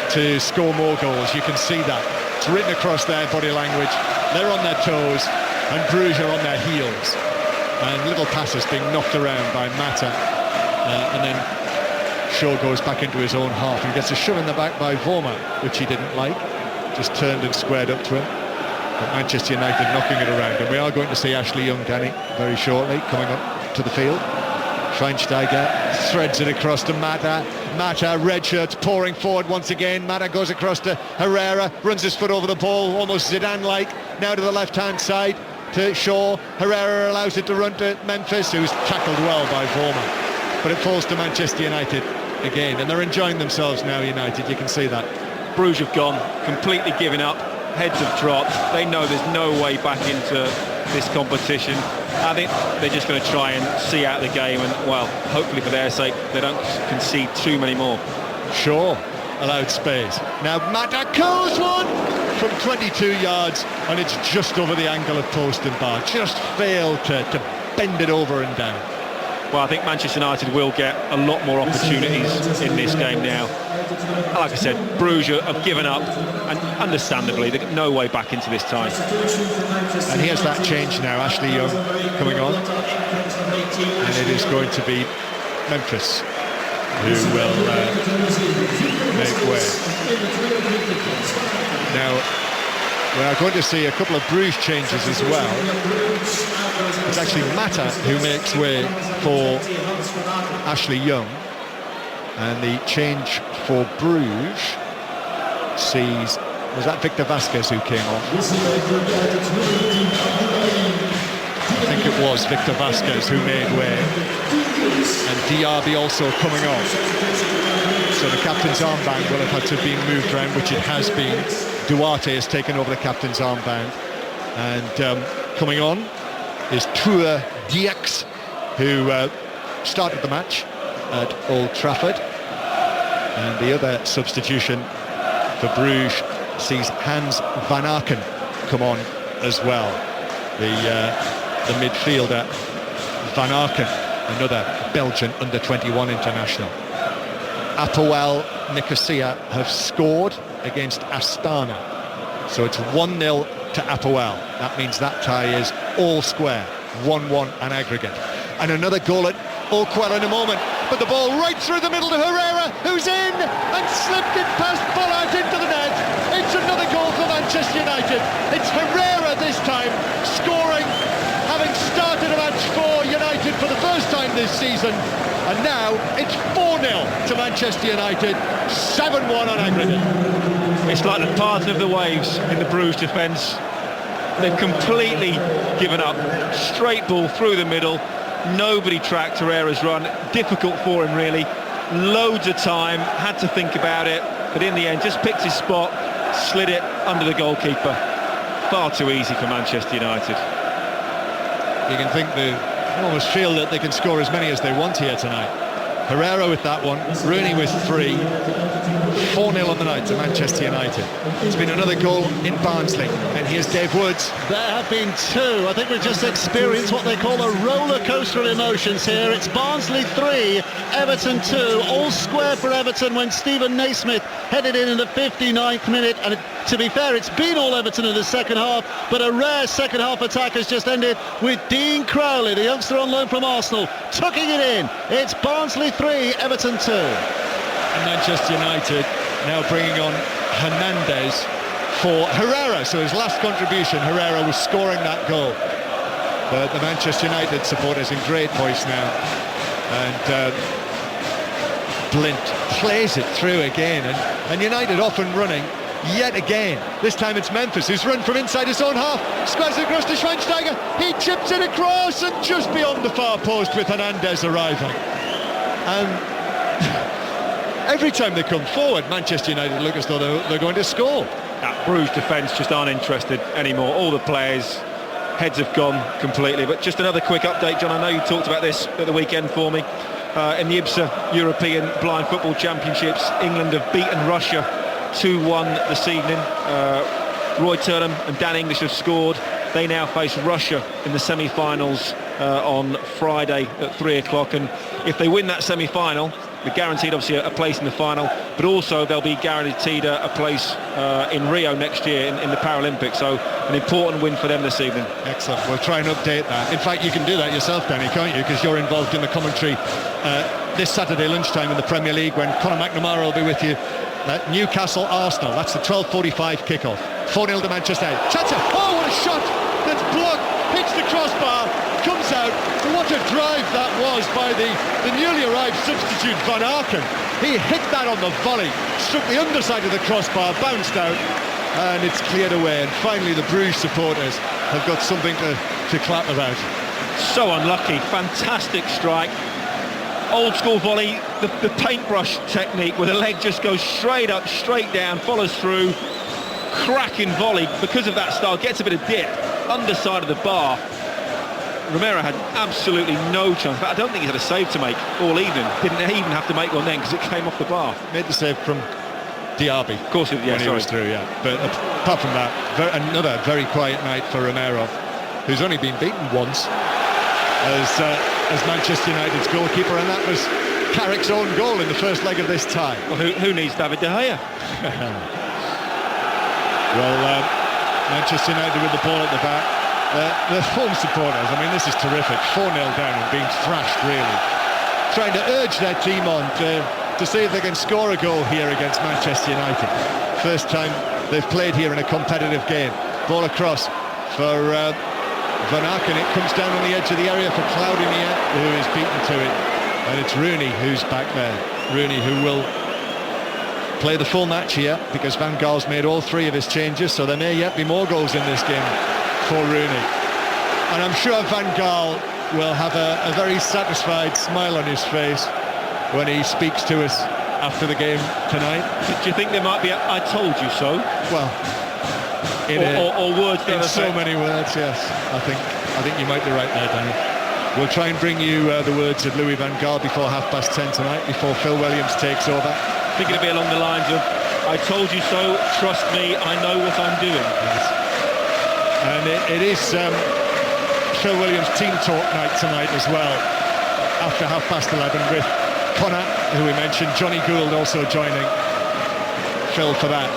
to score more goals. You can see that. It's written across their body language. They're on their toes, and Brugge are on their heels. And little passes being knocked around by Mata. And then Shaw goes back into his own half. He gets a shove in the back by Vorma, which he didn't like. Just turned and squared up to him. But Manchester United knocking it around. And we are going to see Ashley Young, Danny, very shortly, coming up to the field. Schweinsteiger threads it across to Mata. Mata, red shirts, pouring forward once again. Mata goes across to Herrera, runs his foot over the ball, almost Zidane-like. Now to the left-hand side to Shaw. Herrera allows it to run to Memphis, who's tackled well by Vorma. But it falls to Manchester United again, and they're enjoying themselves now, United. You can see that. Bruges have gone, completely giving up. Heads have dropped. They know there's no way back into this competition. I think they're just going to try and see out the game, and, well, hopefully for their sake, they don't concede too many more. Shaw allowed space. Now Mata curls one from 22 yards, and it's just over the angle of post and bar. Just failed to bend it over and down. Well, I think Manchester United will get a lot more opportunities in this game now. Like I said, Brugge have given up, and understandably, they've got no way back into this tie. And here's that change now. Ashley Young coming on. And it is going to be Memphis who will make way. Now, we are going to see a couple of Bruges changes as well. It's actually Mata who makes way for Ashley Young, and the change for Bruges sees, was that Victor Vasquez who came off? I think it was Victor Vasquez who made way, and Diaby also coming off. So the captain's armband will have had to be moved around, which it has been. Duarte has taken over the captain's armband, and coming on is Tour Diex, who started the match at Old Trafford. And the other substitution for Bruges sees Hans Van Aken come on as well. The midfielder Van Aken, another Belgian under-21 international. Apoel Nicosia have scored against Astana. So it's 1-0 to Apoel. That means that tie is all square, 1-1 an aggregate. And another goal at Oakwell in a moment, but the ball right through the middle to Herrera, who's in and slipped it past Bollard into the net. It's another goal for Manchester United. It's Herrera this time, scoring, having started a match for United for the first time this season. And now it's 4-0 to Manchester United, 7-1 on aggregate. It's like the parting of the waves in the Bruges defence. They've completely given up. Straight ball through the middle. Nobody tracked Herrera's run. Difficult for him, really. Loads of time. Had to think about it. But in the end, just picked his spot, slid it under the goalkeeper. Far too easy for Manchester United. You can think they almost feel that they can score as many as they want here tonight. Herrera with that one, Rooney with 3, 4-0 on the night to Manchester United. It's been another goal in Barnsley, and here's Dave Woods. There have been 2. I think we've just experienced what they call a roller coaster of emotions here. It's Barnsley 3, Everton 2, all square for Everton when Stephen Naismith headed in the 59th minute, and to be fair, it's been all Everton in the second half, but a rare second half attack has just ended with Dean Crowley, the youngster on loan from Arsenal, tucking it in. It's Barnsley 3, Everton 2. And Manchester United now bringing on Hernandez for Herrera. So his last contribution, Herrera was scoring that goal. But the Manchester United supporters in great voice now. And Blint plays it through again. And United off and running yet again. This time it's Memphis who's run from inside his own half. Squares it across to Schweinsteiger. He chips it across and just beyond the far post with Hernandez arriving. And every time they come forward, Manchester United look as though they're going to score. That Bruges defence just aren't interested anymore. All the players, heads have gone completely. But just another quick update, John. I know you talked about this at the weekend for me. In the IBSA European Blind Football Championships, England have beaten Russia 2-1 this evening. Roy Turnham and Dan English have scored. They now face Russia in the semi-finals on Friday at 3 o'clock, and if they win that semi-final, they're guaranteed obviously a place in the final, but also they'll be guaranteed a place in Rio next year in the Paralympics. So an important win for them this evening. Excellent. We'll try and update that. In fact, you can do that yourself, Danny, can't you? Because you're involved in the commentary this Saturday lunchtime in the Premier League when Conor McNamara will be with you. Newcastle Arsenal, that's the 12:45 kickoff. 4-0 to Manchester United. Chance, oh, what a shot! That's blocked, hits the crossbar, comes out. What a drive that was by the newly arrived substitute Van Aken. He hit that on the volley, struck the underside of the crossbar, bounced out, and it's cleared away. And finally the Bruges supporters have got something to clap about. So unlucky. Fantastic strike. Old school volley, the paintbrush technique where the leg just goes straight up, straight down, follows through. Cracking volley because of that style, gets a bit of dip, underside of the bar. Romero had absolutely no chance. But I don't think he had a save to make all evening. Didn't even have to make one then because it came off the bar. Made the save from Diaby. Of course, when he was through, yeah. But apart from that, another very quiet night for Romero, who's only been beaten once as Manchester United's goalkeeper, and that was Carrick's own goal in the first leg of this tie. Well, who needs David De Gea? Well, Manchester United with the ball at the back. The home supporters, I mean, this is terrific. 4-0 down and being thrashed, really. Trying to urge their team on to see if they can score a goal here against Manchester United. First time they've played here in a competitive game. Ball across for Van Aken. It comes down on the edge of the area for Claudinier, who is beaten to it. And it's Rooney who's back there. Rooney who will play the full match here because Van Gaal's made all three of his changes, so there may yet be more goals in this game for Rooney. And I'm sure Van Gaal will have a very satisfied smile on his face when he speaks to us after the game tonight. Do you think there might be a "I told you so"? Well, or words that in so many words, yes. I think you might be right there, Danny. We'll try and bring you the words of Louis Van Gaal before 10:30 tonight, before Phil Williams takes over. I think it'll be along the lines of, "I told you so, trust me, I know what I'm doing." Yes. And it is Phil Williams' team talk night tonight as well, after 11:30, with Connor, who we mentioned, Johnny Gould also joining Phil for that.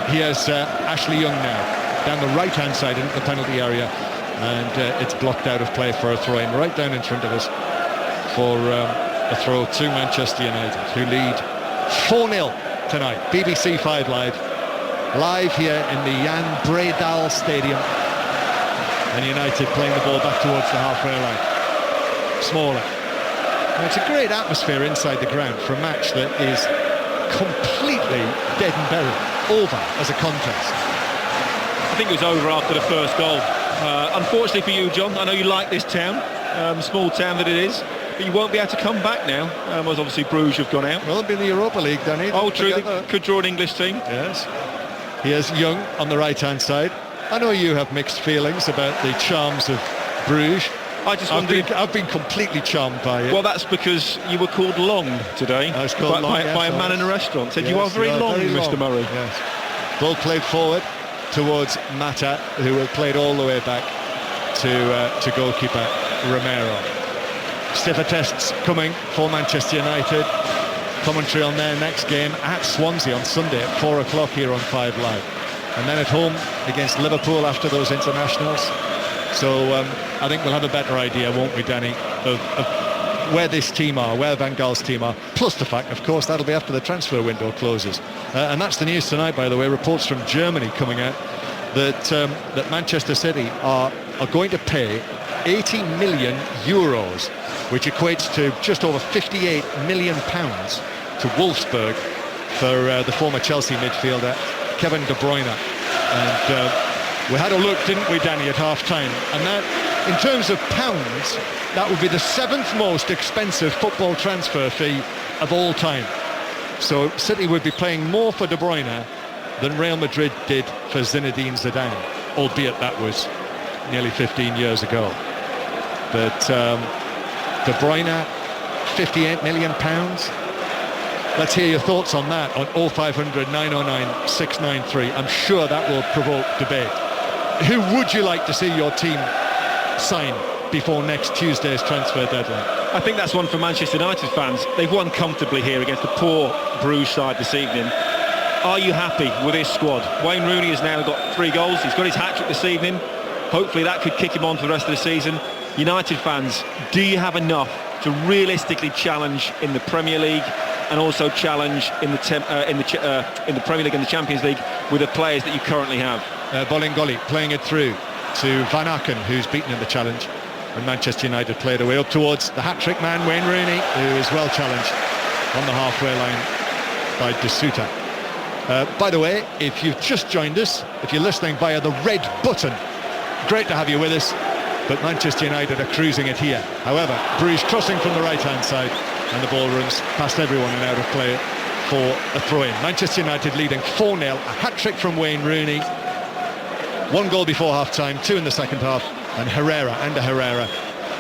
Here's Ashley Young now, down the right-hand side into the penalty area, and it's blocked out of play for a throw-in right down in front of us for a throw to Manchester United, who lead 4-0 tonight. BBC 5 live here in the Jan Bredahl Stadium, and United playing the ball back towards the halfway line. Smaller. And it's a great atmosphere inside the ground for a match that is completely dead and buried, over as a contest. I think it was over after the first goal. Unfortunately for you, John, I know you like this town, small town that it is, but you won't be able to come back now, as obviously Bruges have gone out. Well, it'll be in the Europa League, Danny. Oh, true, they could draw an English team. Yes. Here's Young on the right-hand side. I know you have mixed feelings about the charms of Bruges. I've been completely charmed by it. Well, that's because you were called Long today by a man in a restaurant. Said, yes, you are very long, Mr. Murray. Yes. Ball played forward towards Mata, who had played all the way back to goalkeeper Romero. Stiffer tests coming for Manchester United. Commentary on their next game at Swansea on Sunday at 4 o'clock here on 5 Live. And then at home against Liverpool after those internationals. So I think we'll have a better idea, won't we, Danny, of where this team are, where Van Gaal's team are, plus the fact, of course, that'll be after the transfer window closes. And that's the news tonight, by the way. Reports from Germany coming out that Manchester City are going to pay 80 million euros, which equates to just over 58 million pounds to Wolfsburg for the former Chelsea midfielder Kevin De Bruyne. And we had a look, didn't we, Danny, at half-time? And that, in terms of pounds, that would be the 7th most expensive football transfer fee of all time. So City would be playing more for De Bruyne than Real Madrid did for Zinedine Zidane, albeit that was nearly 15 years ago. But De Bruyne, £58 million. Let's hear your thoughts on that on 0500 909 693. I'm sure that will provoke debate. Who would you like to see your team sign before next Tuesday's transfer deadline? I think that's one for Manchester United fans. They've won comfortably here against the poor Bruges side this evening. Are you happy with his squad? Wayne Rooney has now got 3 goals. He's got his hat-trick this evening. Hopefully that could kick him on for the rest of the season. United fans, do you have enough to realistically challenge in the Premier League and also challenge in the Premier League and the Champions League with the players that you currently have? Bolingoli playing it through to Van Aken, who's beaten in the challenge. And Manchester United played away up towards the hat-trick man, Wayne Rooney, who is well challenged on the halfway line by De Souza. By the way, if you've just joined us, if you're listening via the red button, great to have you with us, but Manchester United are cruising it here. However, Bruges crossing from the right-hand side, and the ball runs past everyone and out of play for a throw-in. Manchester United leading 4-0, a hat-trick from Wayne Rooney. 1 goal before half-time, 2 in the second half, and Herrera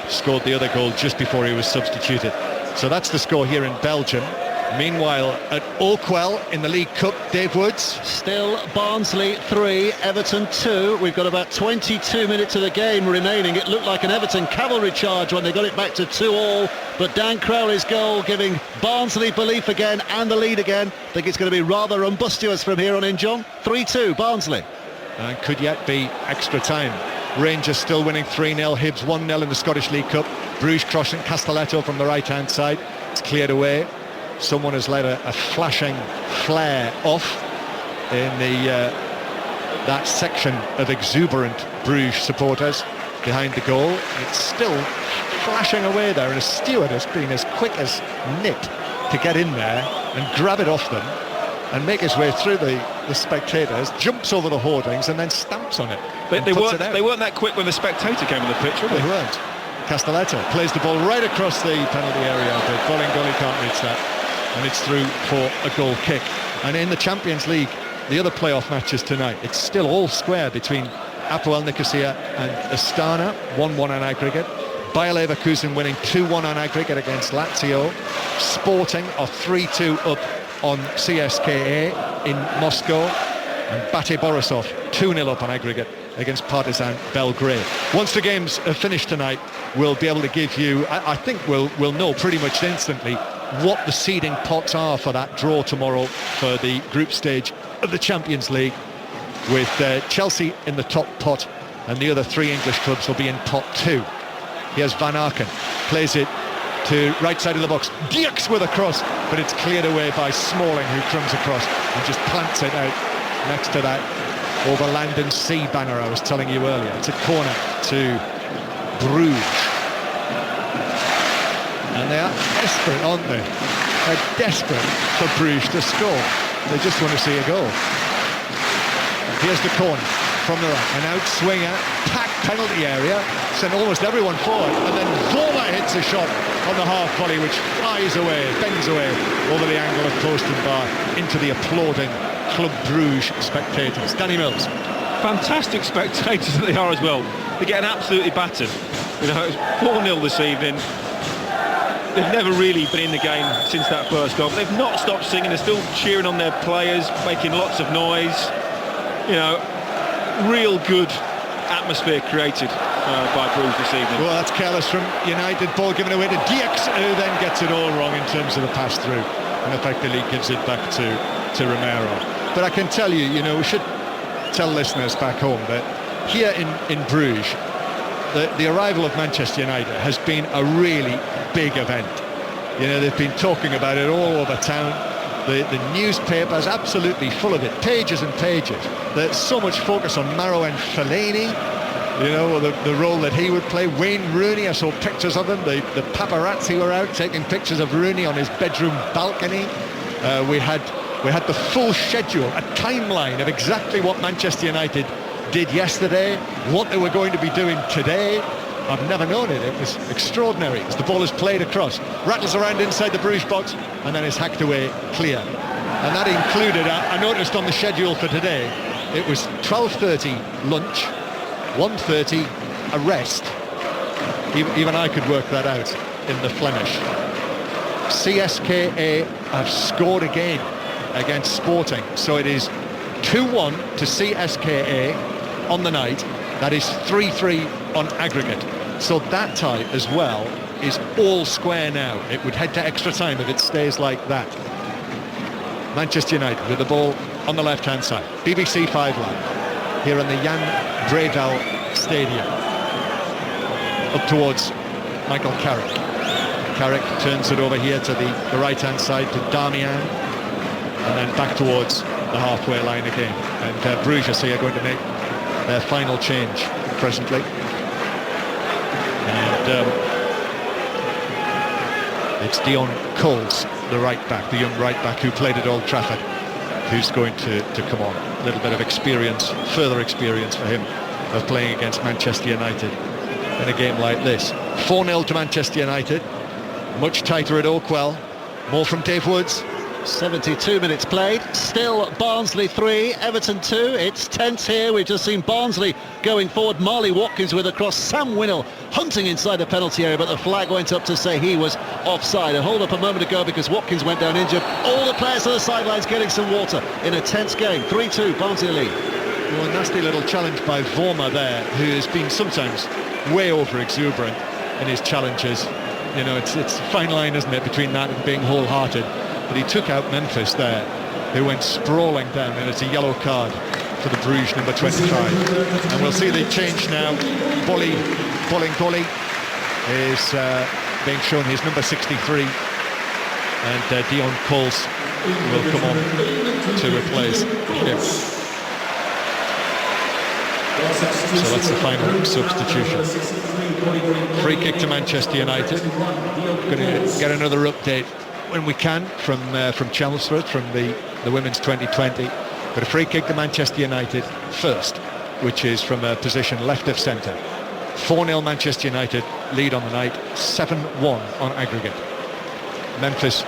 scored the other goal just before he was substituted. So that's the score here in Belgium. Meanwhile, at Oakwell in the League Cup, Dave Woods. Still Barnsley 3, Everton 2. We've got about 22 minutes of the game remaining. It looked like an Everton cavalry charge when they got it back to 2-2, but Dan Crowley's goal giving Barnsley belief again and the lead again. I think it's going to be rather rumbustious from here on in, John. 3-2, Barnsley. And could yet be extra time. Rangers still winning 3-0, Hibs 1-0 in the Scottish League Cup. Bruges crossing Castelletto from the right-hand side. It's cleared away. Someone has let a flashing flare off in that section of exuberant Bruges supporters behind the goal. It's still flashing away there, and a steward has been as quick as nit to get in there and grab it off them and make his way through the spectators, jumps over the hoardings and then stamps on it. They weren't that quick when the spectator came on the pitch, were they? They weren't. Castelletto plays the ball right across the penalty area, but Bolingoli can't reach that, and it's through for a goal kick. And in the Champions League, the other playoff matches tonight, it's still all square between Apoel Nicosia and Astana, 1-1 on aggregate. Bayer Leverkusen winning 2-1 on aggregate against Lazio. Sporting are 3-2 up on CSKA in Moscow, and Bate Borisov 2-0 up on aggregate against Partizan Belgrade. Once the games are finished tonight, we'll be able to give you, I think we'll know pretty much instantly what the seeding pots are for that draw tomorrow for the group stage of the Champions League, with Chelsea in the top pot, and the other 3 English clubs will be in pot 2. Here's Van Aken, plays it to right side of the box. Dierks with a cross, but it's cleared away by Smalling, who crumbs across and just plants it out next to that over Land and Sea banner I was telling you earlier. It's a corner to Brugge. And they are desperate, aren't they? They're desperate for Brugge to score. They just want to see a goal. Here's the corner from the right. An outswinger, packed penalty area, sent almost everyone forward, and then Vormer hits a shot on the half volley, which flies away, bends away over the angle of post and bar into the applauding Club Brugge spectators. Danny Mills. Fantastic spectators that they are as well. They're getting absolutely battered. You know, it's 4-0 this evening. They've never really been in the game since that first goal, but they've not stopped singing. They're still cheering on their players, making lots of noise. You know, real good atmosphere created by Bruges this evening. Well, that's careless from United. Ball given away to Dierks, who then gets it all wrong in terms of the pass through, and effectively gives it back to Romero. But I can tell you, we should tell listeners back home that here in Bruges, the arrival of Manchester United has been a really big event. They've been talking about it all over town. The newspapers absolutely full of it, pages and pages. There's so much focus on Marouane Fellaini, the role that he would play. Wayne Rooney, I saw pictures of him. The paparazzi were out taking pictures of Rooney on his bedroom balcony. We had the full schedule, a timeline of exactly what Manchester United did yesterday, what they were going to be doing today. I've never known it. It was extraordinary as the ball is played across, rattles around inside the Bruges box, and then is hacked away clear. And that included, I noticed on the schedule for today, it was 12:30 lunch, 1:30 a rest. Even I could work that out in the Flemish. CSKA have scored again against Sporting, so it is 2-1 to CSKA on the night. That is 3-3 on aggregate. So that tie as well is all square now. It would head to extra time if it stays like that. Manchester United with the ball on the left-hand side. BBC 5 Live here in the Jan Bredahl Stadium. Up towards Michael Carrick. Carrick turns it over here to the right-hand side to Damian, and then back towards the halfway line again. And Brugge, so you're going to make their final change presently. And it's Dion Coles, the right-back, the young right-back who played at Old Trafford, who's going to come on. A little bit of experience, further experience for him of playing against Manchester United in a game like this. 4-0 to Manchester United. Much tighter at Oakwell. More from Dave Woods. 72 minutes played, still Barnsley 3, Everton 2. It's tense here. We've just seen Barnsley going forward. Marley Watkins with a cross. Sam Winnell hunting inside the penalty area, but the flag went up to say he was offside. A hold up a moment ago because Watkins went down injured. All the players on the sidelines getting some water in a tense game. 3-2 Barnsley lead. Well, a nasty little challenge by Vormer there, who has been sometimes way over exuberant in his challenges. You know, it's a fine line, isn't it, between that and being wholehearted. But he took out Memphis there, who went sprawling down, and it's a yellow card for the Bruges number 25. And we'll see the change now. Bolingoli is being shown his number 63, and Dion Coles will come on to replace him. So that's the final substitution. Free kick to Manchester United. Going to get another update when we can from Chelmsford, from the Women's 2020. But a free kick to Manchester United first, which is from a position left of centre. 4-0 Manchester United lead on the night, 7-1 on aggregate. Memphis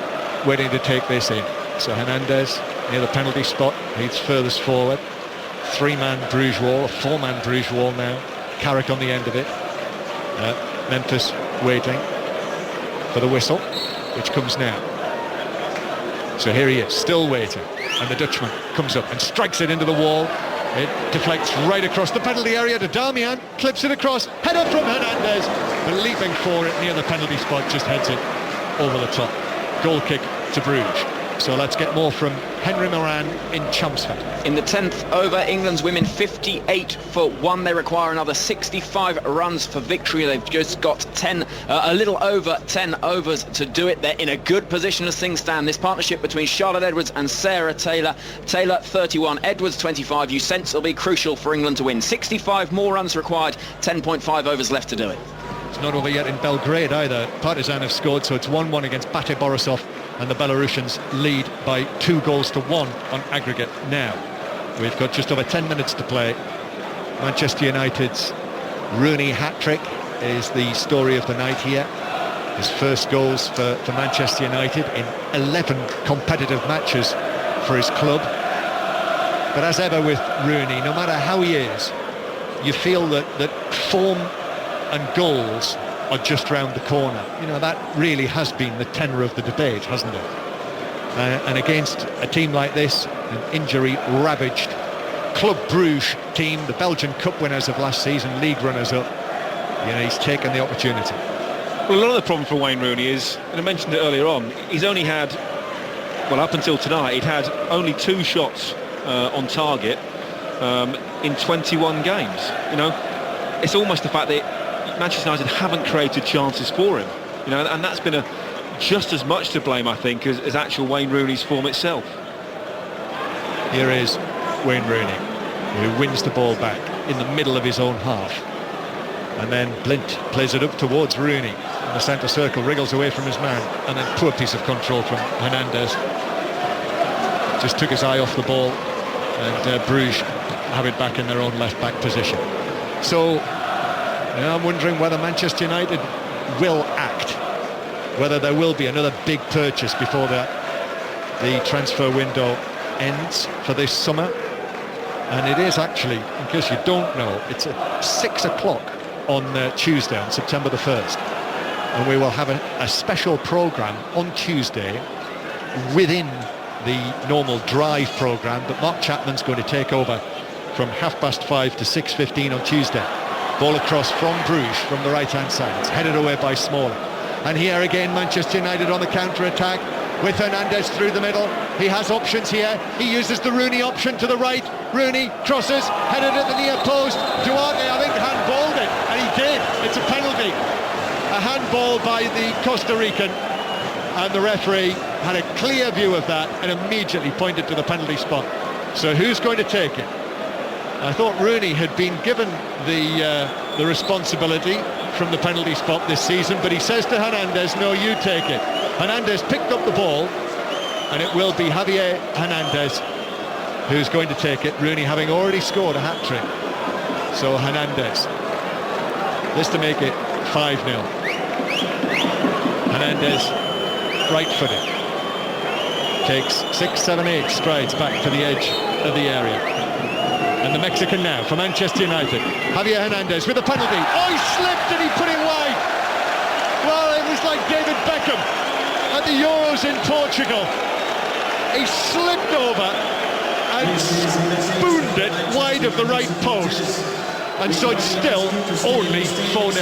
waiting to take this in. So Hernandez near the penalty spot, he's furthest forward. 3-man Bruges wall, a 4-man Bruges wall now. Carrick on the end of it. Memphis waiting for the whistle, which comes now. So here he is, still waiting, and the Dutchman comes up and strikes it into the wall. It deflects right across the penalty area to Damian, clips it across, header from Hernandez, but leaping for it near the penalty spot, just heads it over the top. Goal kick to Bruges. So let's get more from Henry Moran in Chelmsford. In the 10th over, England's women 58 for 1. They require another 65 runs for victory. They've just got a little over 10 overs to do it. They're in a good position as things stand. This partnership between Charlotte Edwards and Sarah Taylor. Taylor 31, Edwards 25. You sense it'll be crucial for England to win. 65 more runs required, 10.5 overs left to do it. It's not over yet in Belgrade either. Partizan have scored, so it's 1-1 against Bate Borisov, and the Belarusians lead by 2-1 on aggregate now. We've got just over 10 minutes to play. Manchester United's Rooney hat-trick is the story of the night here. His first goals for Manchester United in 11 competitive matches for his club. But as ever with Rooney, no matter how he is, you feel that form and goals are just round the corner. You know, that really has been the tenor of the debate, hasn't it? And against a team like this, an injury-ravaged Club Brugge team, the Belgian Cup winners of last season, league runners-up, you know, he's taken the opportunity. Well, a lot of the problem for Wayne Rooney is, and I mentioned it earlier on, he's only had, well, up until tonight, he'd had only 2 shots on target in 21 games. You know, it's almost the fact that Manchester United haven't created chances for him, you know, and that's been just as much to blame, I think, as actual Wayne Rooney's form itself. Here is Wayne Rooney, who wins the ball back in the middle of his own half, and then Blint plays it up towards Rooney in the centre circle, wriggles away from his man, and then poor piece of control from Hernandez. Just took his eye off the ball, and Bruges have it back in their own left back position. So Now I'm wondering whether Manchester United will act, whether there will be another big purchase before the transfer window ends for this summer. And it is actually, in case you don't know, it's at 6 o'clock on Tuesday, on September the 1st. And we will have a special programme on Tuesday within the normal drive programme, but Mark Chapman's going to take over from 5:30 to 6:15 on Tuesday. Ball across from Bruges from the right-hand side. It's headed away by Smalling. And here again, Manchester United on the counter-attack with Hernandez through the middle. He has options here. He uses the Rooney option to the right. Rooney crosses, headed at the near post. Duarte, I think, handballed it, and he did. It's a penalty. A handball by the Costa Rican, and the referee had a clear view of that and immediately pointed to the penalty spot. So who's going to take it? I thought Rooney had been given the responsibility from the penalty spot this season, but he says to Hernandez, no, you take it. Hernandez picked up the ball, and it will be Javier Hernandez who's going to take it, Rooney having already scored a hat-trick. So Hernandez, this to make it 5-0. Hernandez, right-footed, takes 6, 7, 8 strides back to the edge of the area. And the Mexican now for Manchester United, Javier Hernandez with a penalty. Oh, he slipped and he put it wide. Well, it was like David Beckham at the Euros in Portugal. He slipped over and spooned it wide of the right post. And so it's still only 4-0.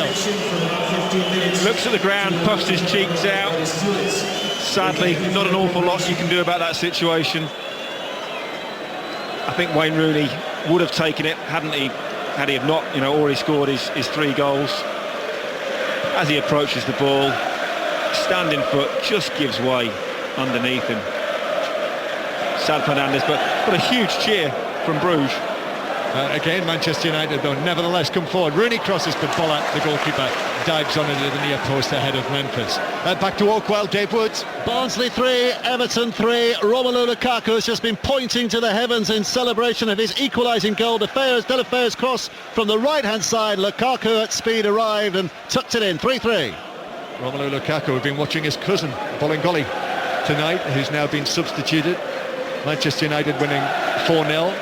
Looks at the ground, puffs his cheeks out. Sadly, not an awful lot you can do about that situation. I think Wayne Rooney would have taken it had he not, already scored his 3 goals. As he approaches the ball, standing foot just gives way underneath him. Sad Fernandez, but a huge cheer from Bruges. Again, Manchester United, though, nevertheless come forward. Rooney crosses, but Bollack, the goalkeeper, dives on it at the near post ahead of Memphis. Back to Oakwell, Dave Woods. Barnsley 3, Everton 3. Romelu Lukaku has just been pointing to the heavens in celebration of his equalising goal. De La Fea's cross from the right-hand side. Lukaku at speed arrived and tucked it in. 3-3. Romelu Lukaku, we've been watching his cousin, Bolingoli, tonight, who's now been substituted. Manchester United winning 4-0.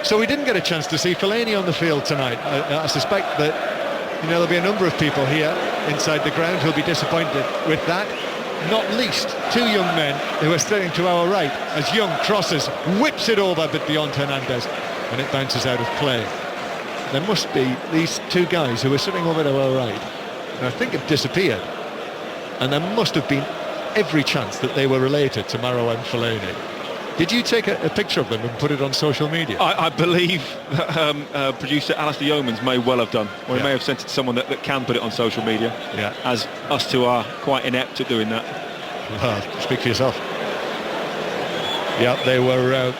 So we didn't get a chance to see Fellaini on the field tonight. I suspect that there'll be a number of people here inside the ground who'll be disappointed with that. Not least 2 young men who are standing to our right as Young crosses, whips it over, but beyond Hernandez, and it bounces out of play. There must be these 2 guys who are sitting over to our right, and I think have disappeared. And there must have been every chance that they were related to Marouane Fellaini. Did you take a picture of them and put it on social media? I believe that producer Alistair Yeomans may well have done, or he may have sent it to someone that can put it on social media, as us 2 are quite inept at doing that. Well, speak for yourself. Yeah, they were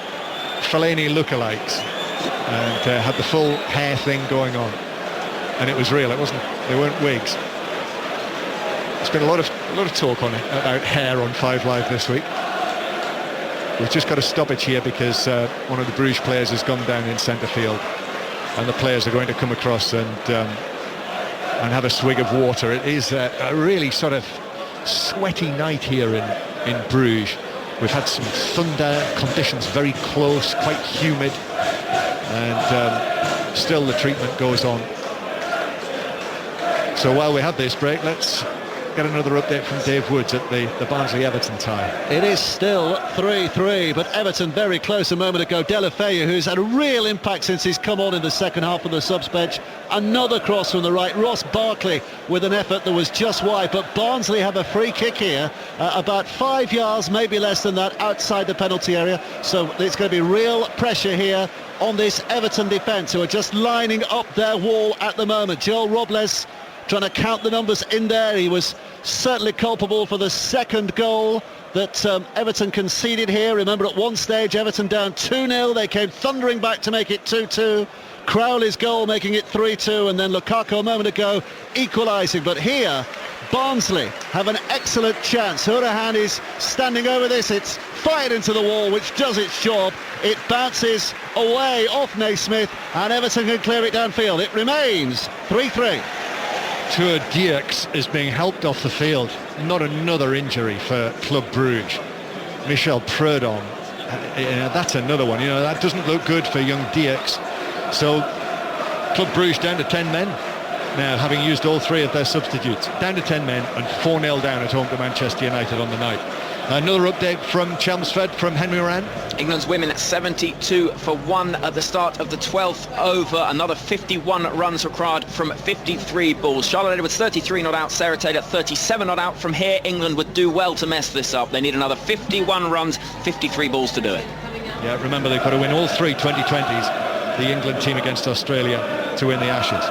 Fellaini lookalikes and had the full hair thing going on. And it was real, it wasn't, they weren't wigs. There's been a lot of talk about hair on 5 Live this week. We've just got a stoppage here because one of the Bruges players has gone down in centre field, and the players are going to come across and have a swig of water. It is a really sort of sweaty night here in Bruges. We've had some thunder, conditions very close, quite humid, and still the treatment goes on. So while we have this break, let's get another update from Dave Woods at the Barnsley-Everton tie. It is still 3-3, but Everton very close a moment ago. De La Fea, who's had a real impact since he's come on in the second half of the subs bench. Another cross from the right. Ross Barkley with an effort that was just wide, but Barnsley have a free kick here, about 5 yards, maybe less than that, outside the penalty area. So it's going to be real pressure here on this Everton defence, who are just lining up their wall at the moment. Joel Robles trying to count the numbers in there. He was certainly culpable for the second goal that Everton conceded here. Remember, at one stage Everton down 2-0, they came thundering back to make it 2-2. Crowley's goal making it 3-2, and then Lukaku a moment ago equalising. But here Barnsley have an excellent chance. Hourihane is standing over this. It's fired into the wall, which does its job. It bounces away off Naismith, and Everton can clear it downfield. It remains 3-3. Arthur Dierks is being helped off the field. Not another injury for Club Brugge. Michel Prudhomme, that's another one. That doesn't look good for young Dierks. So Club Brugge down to 10 men now, having used all 3 of their substitutes. Down to 10 men and 4-0 down at home to Manchester United on the night. Another update from Chelmsford, from Henry Moran. England's women at 72-1 at the start of the 12th over. Another 51 runs required from 53 balls. Charlotte Edwards 33 not out, Sarah Taylor 37 not out. From here, England would do well to mess this up. They need another 51 runs, 53 balls to do it. Yeah, remember they've got to win all 3 2020s, the England team against Australia, to win the Ashes.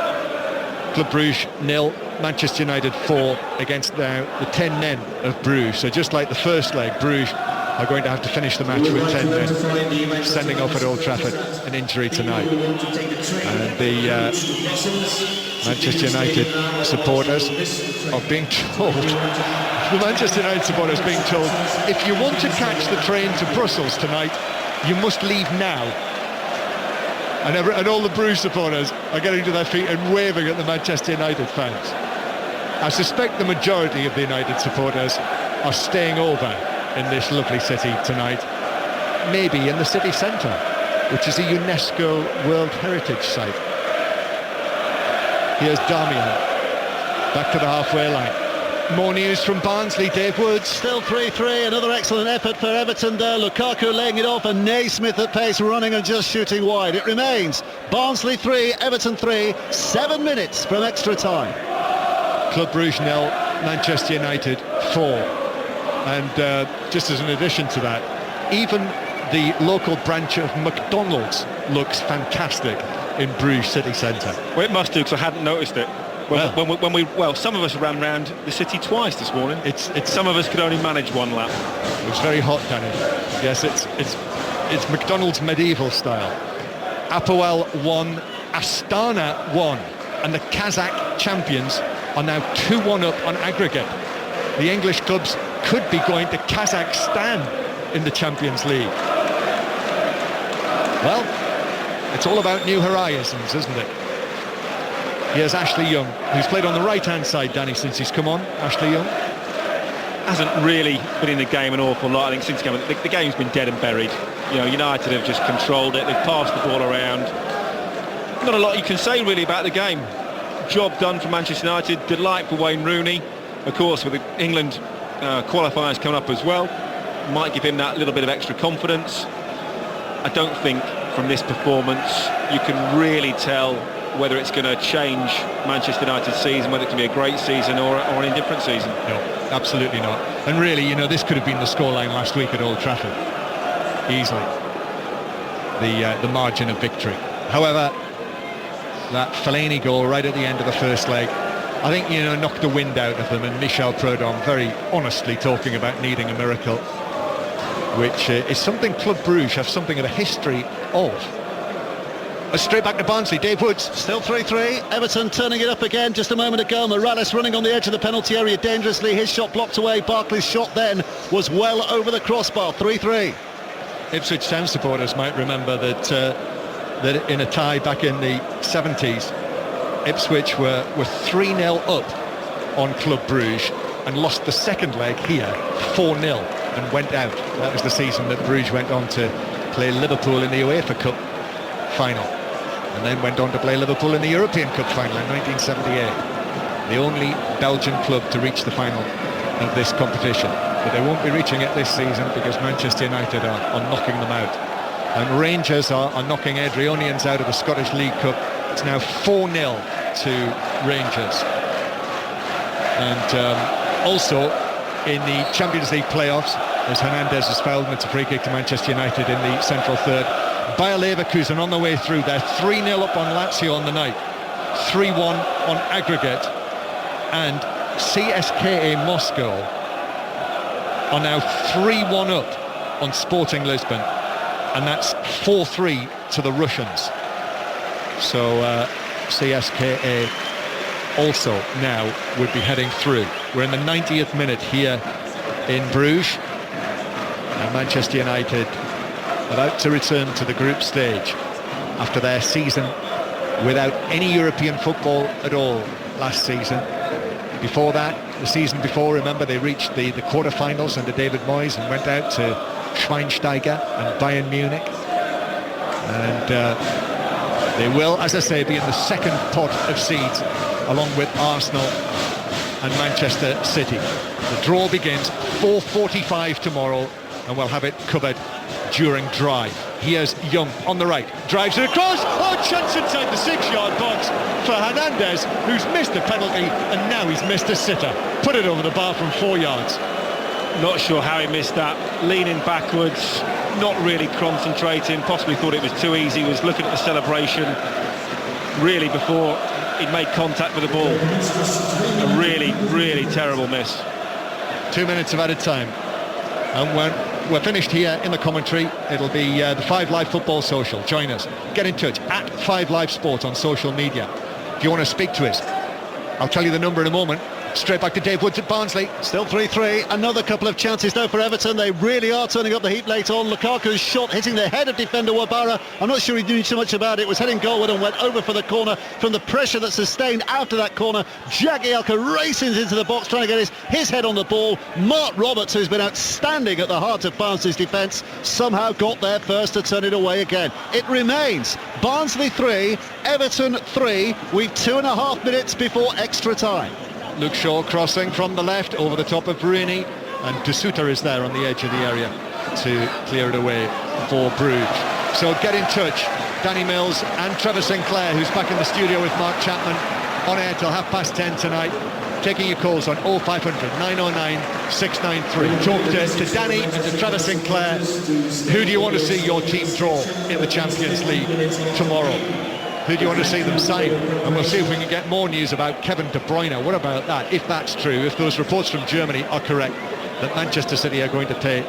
Club Brugge 0, Manchester United 4 against now the 10 men of Bruges. So just like the first leg, Bruges are going to have to finish the match with 10 men, sending off at Old Trafford an injury tonight. And the Manchester United supporters are being told, the Manchester United supporters are being told, if you want to catch the train to Brussels tonight, you must leave now. And all the Bruges supporters are getting to their feet and waving at the Manchester United fans. I suspect the majority of the United supporters are staying over in this lovely city tonight, maybe in the city centre, which is a UNESCO World Heritage Site. Here's Darmian, back to the halfway line. More news from Barnsley, Dave Woods. Still 3-3, another excellent effort for Everton there. Lukaku laying it off and Naismith at pace, running and just shooting wide. It remains Barnsley 3, Everton 3, 7 minutes from extra time. Club Brugge 0, Manchester United 4. And just as an addition to that, even the local branch of McDonald's looks fantastic in Bruges city centre. Well, it must do, because I hadn't noticed it. When some of us ran round the city twice this morning. Some of us could only manage one lap. It was very hot, Danny. Yes, it's McDonald's medieval style. Apoel 1, Astana 1, and the Kazakh champions are now 2-1 up on aggregate. The English clubs could be going to Kazakhstan in the Champions League. Well, it's all about new horizons, isn't it? Here's Ashley Young, who's played on the right-hand side, Danny, since he's come on. Ashley Young hasn't really been in the game an awful lot. I think since the game's been dead and buried. United have just controlled it. They've passed the ball around. Not a lot you can say really about the game. Job done for Manchester United. Delight for Wayne Rooney. Of course, with the England qualifiers coming up as well, might give him that little bit of extra confidence. I don't think from this performance you can really tell whether it's going to change Manchester United's season, whether it can be a great season or an indifferent season. No, absolutely not. And really, this could have been the scoreline last week at Old Trafford. Easily. The margin of victory. However, that Fellaini goal right at the end of the first leg, I think, knocked the wind out of them, and Michel Prudhomme very honestly talking about needing a miracle, which is something Club Brugge have something of a history of. Straight back to Barnsley, Dave Woods. Still 3-3, Everton turning it up again just a moment ago. Morales running on the edge of the penalty area dangerously. His shot blocked away. Barkley's shot then was well over the crossbar. 3-3. Ipswich Town supporters might remember that in a tie back in the 70s, Ipswich were 3-0 up on Club Brugge and lost the second leg here 4-0 and went out. That was the season that Bruges went on to play Liverpool in the UEFA Cup final, and then went on to play Liverpool in the European Cup final in 1978. The only Belgian club to reach the final of this competition. But they won't be reaching it this season because Manchester United are knocking them out. And Rangers are knocking Adrionians out of the Scottish League Cup. It's now 4-0 to Rangers. And also in the Champions League playoffs, as Hernandez has fouled, and it's a free kick to Manchester United in the central third. Bayer Leverkusen on the way through. They're 3-0 up on Lazio on the night, 3-1 on aggregate, and CSKA Moscow are now 3-1 up on Sporting Lisbon, and that's 4-3 to the Russians. So CSKA also now would be heading through. We're in the 90th minute here in Bruges, and Manchester United about to return to the group stage after their season without any European football at all last season. Before that, the season before, remember, they reached the quarter-finals under David Moyes and went out to Schweinsteiger and Bayern Munich. And they will, as I say, be in the second pot of seeds along with Arsenal and Manchester City. The draw begins 4:45 tomorrow, and we'll have it covered during drive. Here's Young on the right, drives it across, chance inside the 6-yard box for Hernandez, who's missed a penalty, and now he's missed a sitter. Put it over the bar from 4 yards. Not sure how he missed that, leaning backwards, not really concentrating, possibly thought it was too easy, was looking at the celebration really before he'd made contact with the ball. A really, really terrible miss. 2 minutes of added time. And when we're finished here in the commentary, it'll be the 5 Live Football Social. Join us. Get in touch at 5 Live Sport on social media. If you want to speak to us, I'll tell you the number in a moment. Straight back to Dave Woods at Barnsley. Still 3-3. Another couple of chances now for Everton. They really are turning up the heat late on. Lukaku's shot hitting the head of defender Wabara. I'm not sure he knew too much about it. It was heading goalward and went over for the corner. From the pressure that's sustained after that corner, Jagielka races into the box trying to get his head on the ball. Mark Roberts, who's been outstanding at the heart of Barnsley's defence, somehow got there first to turn it away again. It remains Barnsley 3, Everton 3. We've 2.5 minutes before extra time. Luke Shaw crossing from the left over the top of Rooney, and De Souter is there on the edge of the area to clear it away for Brugge. So get in touch, Danny Mills and Trevor Sinclair, who's back in the studio with Mark Chapman, on air till 10:30 tonight, taking your calls on 0500 909 693. Talk to Danny and to Trevor Sinclair. Who do you want to see your team draw in the Champions League tomorrow? Who do you want to see them sign? And we'll see if we can get more news about Kevin De Bruyne. What about that? If that's true, if those reports from Germany are correct, that Manchester City are going to pay,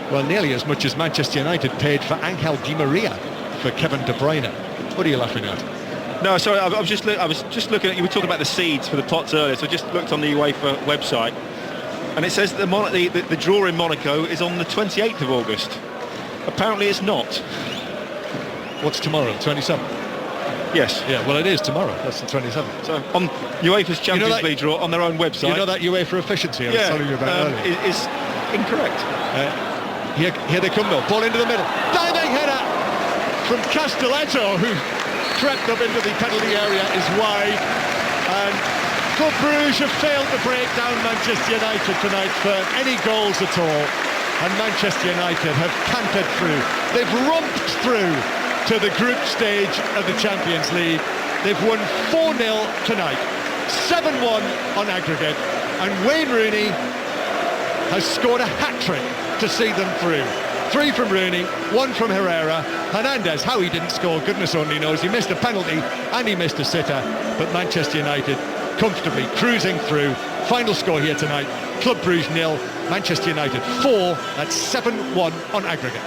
well, nearly as much as Manchester United paid for Angel Di Maria for Kevin De Bruyne. What are you laughing at? No, sorry, I was just looking at, you were talking about the seeds for the pots earlier, so I just looked on the UEFA website, and it says that the draw in Monaco is on the 28th of August. Apparently it's not. What's tomorrow, 27th? Yes. Yeah, well, it is tomorrow. That's the 27th. So on UEFA's Champions League draw on their own website. You know that UEFA efficiency I was telling you about earlier? Is incorrect. Here they come though. Ball into the middle. Diving header from Castelletto, who crept up into the penalty area, is wide. And Club Brugge have failed to break down Manchester United tonight for any goals at all. And Manchester United have cantered through. They've romped through to the group stage of the Champions League. They've won 4-0 tonight, 7-1 on aggregate, and Wayne Rooney has scored a hat-trick to see them through. 3 from Rooney, 1 from Herrera. Hernandez, how he didn't score, goodness only knows. He missed a penalty and he missed a sitter, but Manchester United comfortably cruising through. Final score here tonight, Club Brugge 0, Manchester United 4. That's 7-1 on aggregate.